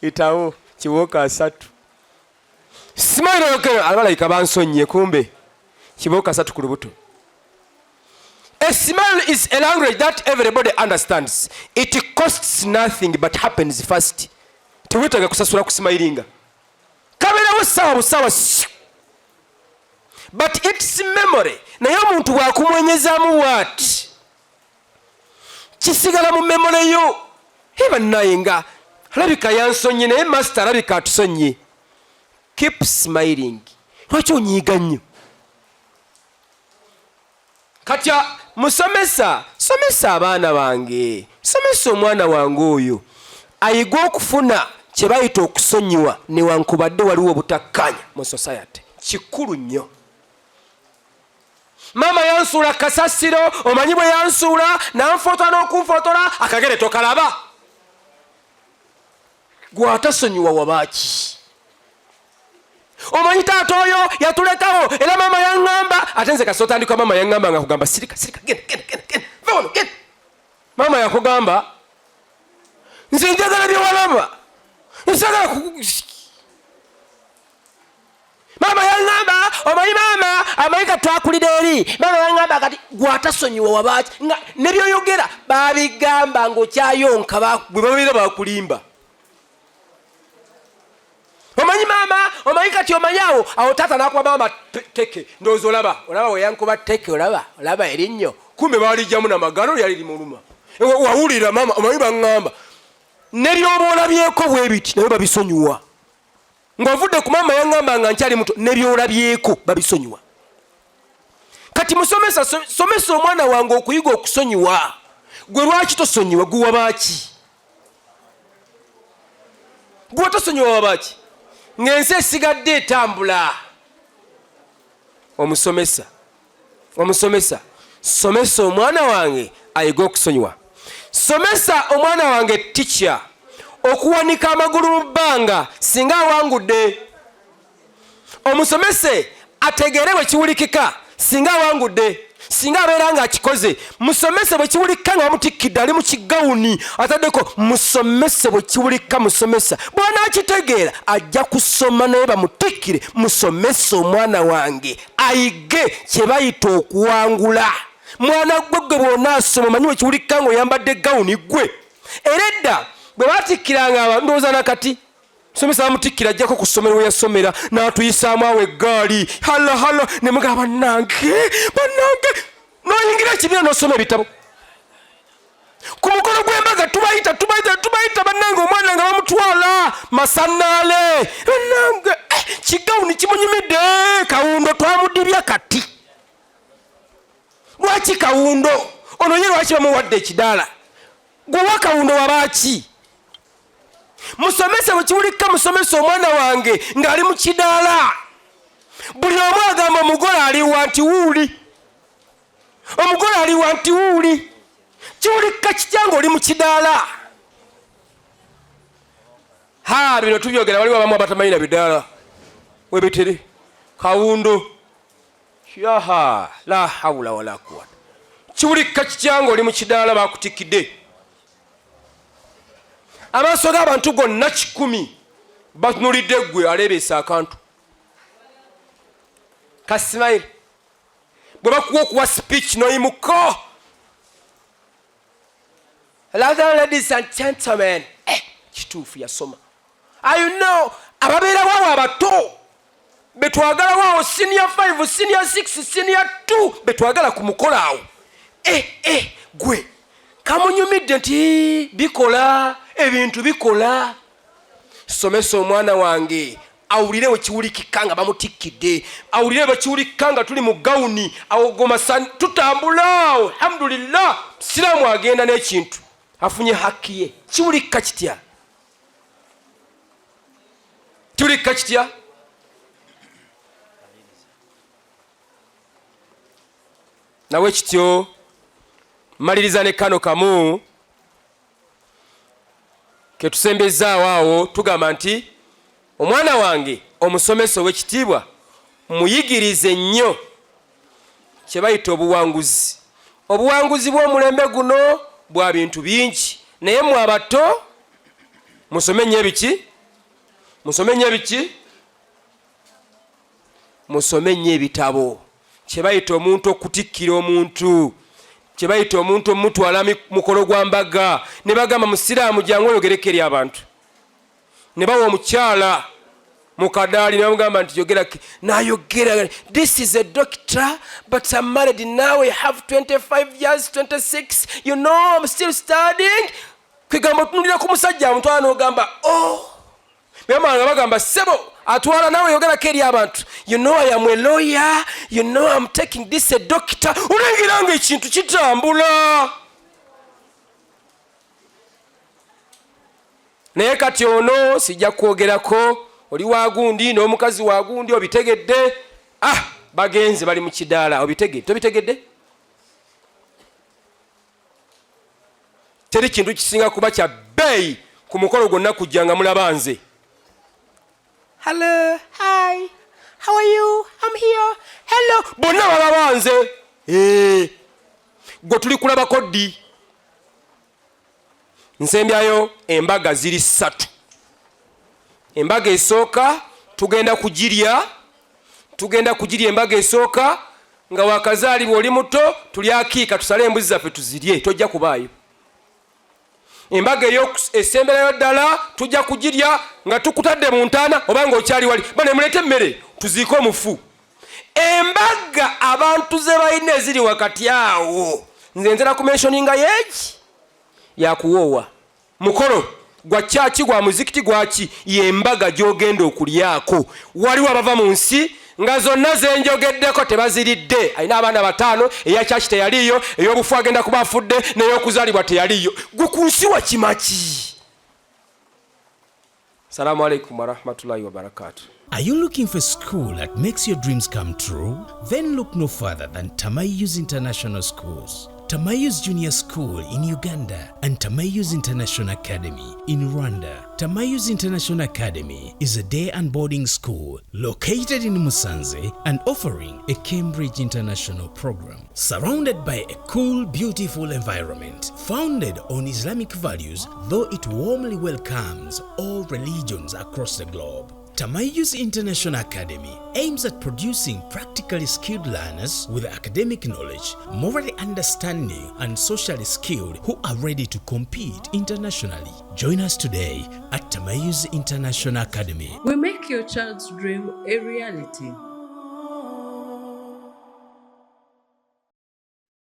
itawo kiwooka 3 simayiro okero abalayika bansonnye, kumbe kiwooka 3 ku lubuto. A smile is a language that everybody understands. It costs nothing but happens fast. Teweetaaga kusasula kusimayiringa, kabeerawo ssaawa bussaawa. But its memory, naye omuntu bwakumwenyezaamu waati kisigala mu memory yo. Bannaye nga alabika yansonye naye master alabika atusonye. Keep smiling. Lwaki onyiiga nnyo? Katya musomesa, somesa abaana bange, somesa omwana wange oyo ayiga okufuna kye bayita okusonyiwa newankubadde waliwo obutakkaanya mu society. Kikulu nnyo. Mama yansuula kasasiro, omanyi bwe yansuula nanfotola n'okunfotola akagere tokalaba. Gwe atasonyiwa wabaaki. Omanyi taata oyo yatulekawo era mama yaŋŋamba, ate nze kasi otandika mama yaŋŋamba nga kugamba sirika genda vaono genda. Mama yakugamba nze njagala bye walaba, nsagala mama yaŋŋamba, omanyi mama amanyi kati twakulira eri, mama yaŋŋamba kati gwe atasonyiwa wabaaki. Nga ne byoyogera babigamba ng'okyayonka bwe babeera bakulimba. Omanyi mama, omanyi kati omanyi awo taata nakuba mama teke, ndowooza olaba we yankuba teke, olaba erinnyo. Kumbe baalijjamu namagano lyali limuluma. Wawulira mama, omanyi baŋŋamba. Ne byoba olabyeko bwe biti naye babisonyiwa. Ng'ovudde ku mama yaŋŋamba nga nkyali muto, ne byolabyeko babisonyiwa. Kati musomesa, somesa omwana wange okuyiga okusonyiwa. Gwe lwaki tosonyiwa? Gwe wabaaki? Gwe tosonyiwa wabaaki? Ng'ensi esigadde etambula. Omusomesa, somesa omwana wange ayiga okusonyiwa. Somesa omwana wange teacher okuwanika amagulu mu bbanga singa awangudde. Omusomese ategeere bwe kiwulikika singa awangudde, singa abeera ng'akikoze. Musomese bwe kiwulika nga bamutikkidde ali mu kigawuni ataddeko musomese bwe kiwulika. Musomesa bw'anaakitegeera ajja kusoma naye bamutikkire. Musomese omwana wange ayige kye bayita okuwangula. Mwana gwe bw'onaasoma manyi bwe kiwulika ng'oyambadde gawuni gwe. Era edda bwe baatikkiranga abantu ndowooza nakati musomesa bamutikkira ajjako ku ssomero we yasomera n'atuyisaamu awo eggaali hala ne mugamba bannange n'oyingira ekibiina n'osoma ebitabo. Ku mukolo gw'embaga tubayita bannange omwana nga bamutwala masannaale. Bannange kigawuni kimunyumidde. Kawundo twamudibya kati. Lwaki Kawundo? Ono ye lwaki bamuwadde ekidaala? Gwe wa Kawundo wabaaki? Musomese bwe kiwulika musomese omwana wange ng'ali mu kidaala. Buli omu agamba omugole ali wanti wuuli. Omugole ali wanti wuuli. Kiwulika kitya ng'oli mu kidaala? Bino tubyogera waliwo abamu abatamanyi na bidaala. Webitere. kawundo yaha la hawla wala quwwata kiwulika kityango oli mu kidaala bakutikidde amaaso g'abantu gonna 100 batunulidde ggwe aleebeesa akantu kasimayire bwe bakuwa okuwa speech noyimuko. Ladies and gentlemen, kituufu yasoma. You know, ababeera waawo abato betwagala waawo senior 5, senior 6, senior 2 betwagala ku mukolo awo. Gwe kamunyumidde nti bikola ebintu bikola. Somesa omwana wange awulire bwe kiwulikika nga bamutikidde, awulire bwe kiwulikika nga tuli mu gawuni, awogoma tutambula alhamdulillah, siraamu agenda n'ekintu afunye haki ye. Kiwulikika kitya? Kiwulikika kitya? Nawe kityo maliriza ne kano kamu ke tusembezaawo awo tugamba nti omwana wange omusomesa ow'ekitiibwa muyigirize nnyo kye bayita obuwanguzi. Obuwanguzi bw'omulembe guno bwa bintu bingi, naye mwe abato musome nnyo ebiki? Musome nnyo ebiki? Musome nnyo ebitabo. Kye bayita omuntu okutikkira omuntu, kye bayita omuntu omutwala mukolo gwa mbaga, ne bagamba musiraamu jangu oyogereko eri abantu, ne bawa omukyala mu kadaali ne bamugamba nti yogera n'ayogera, this is a doctor but I'm married now, I have 25 years, 26, you know I'm still studying. Kwegamba otunulira ku musajja amutwala n'ogamba bemanga bagamba sebo atwala nawe yogerako eri abantu, you know I am a lawyer, you know I'm taking this a doctor. Olengera nga ekintu kitambula. Naye kati ono sijja kwogerako, oli wagundi n'omukazi wagundi obitegedde. Bagenze bali mu kidaala, obitegedde tobitegedde? Teri kintu kisinga kuba kya bbeeyi ku mukolo gwonna kujja nga mulaba nze. Hello, hi, how are you? I'm here. Hello. Bonna balaba nze. Gwe tuli kulabako ddi. Nsembyayo embaga ziri 3. Embaga esooka tugenda kugirya embaga esooka nga wakazaalibwa oli muto, tuli akiika tusale embuzi zaffe tuzirye, tojja kubaayo. Embaga esemberayo ddala tujja kugirya nga tukutadde mu ntaana oba nga okyali wali, bane mulete emmere tuziike omufu. Embaga abantu ze balina eziri wakati awo, nze nzera ku mentioninga yeeki yakuwoowa. Mukolo gwa kyaki, gwa muzikiti, gwaki, yembaga gy'ogenda okulyako. Waliwo abava mu nsi nga zonna zenjogeddeko tebaziridde. Alina abaana 5, eya kyaki teyaliyo, ey'obufu agenda kuba afudde, n'ey'okuzaalibwa teyaliyo. Gwe ku nsi wakimaki. Assalamu alaikum warahmatullahi wabarakatuh. Are you looking for a school that makes your dreams come true? Then look no further than Tamayu's International Schools. Tamayu's Junior School in Uganda and Tamayu's International Academy in Rwanda. Tamayu's International Academy is a day and boarding school located in Musanze and offering a Cambridge International program. Surrounded by a cool, beautiful environment, founded on Islamic values, though it warmly welcomes all religions across the globe. Tamayu's International Academy aims at producing practically skilled learners with academic knowledge, morally understanding, and socially skilled who are ready to compete internationally. Join us today at Tamayu's International Academy. We make your child's dream a reality.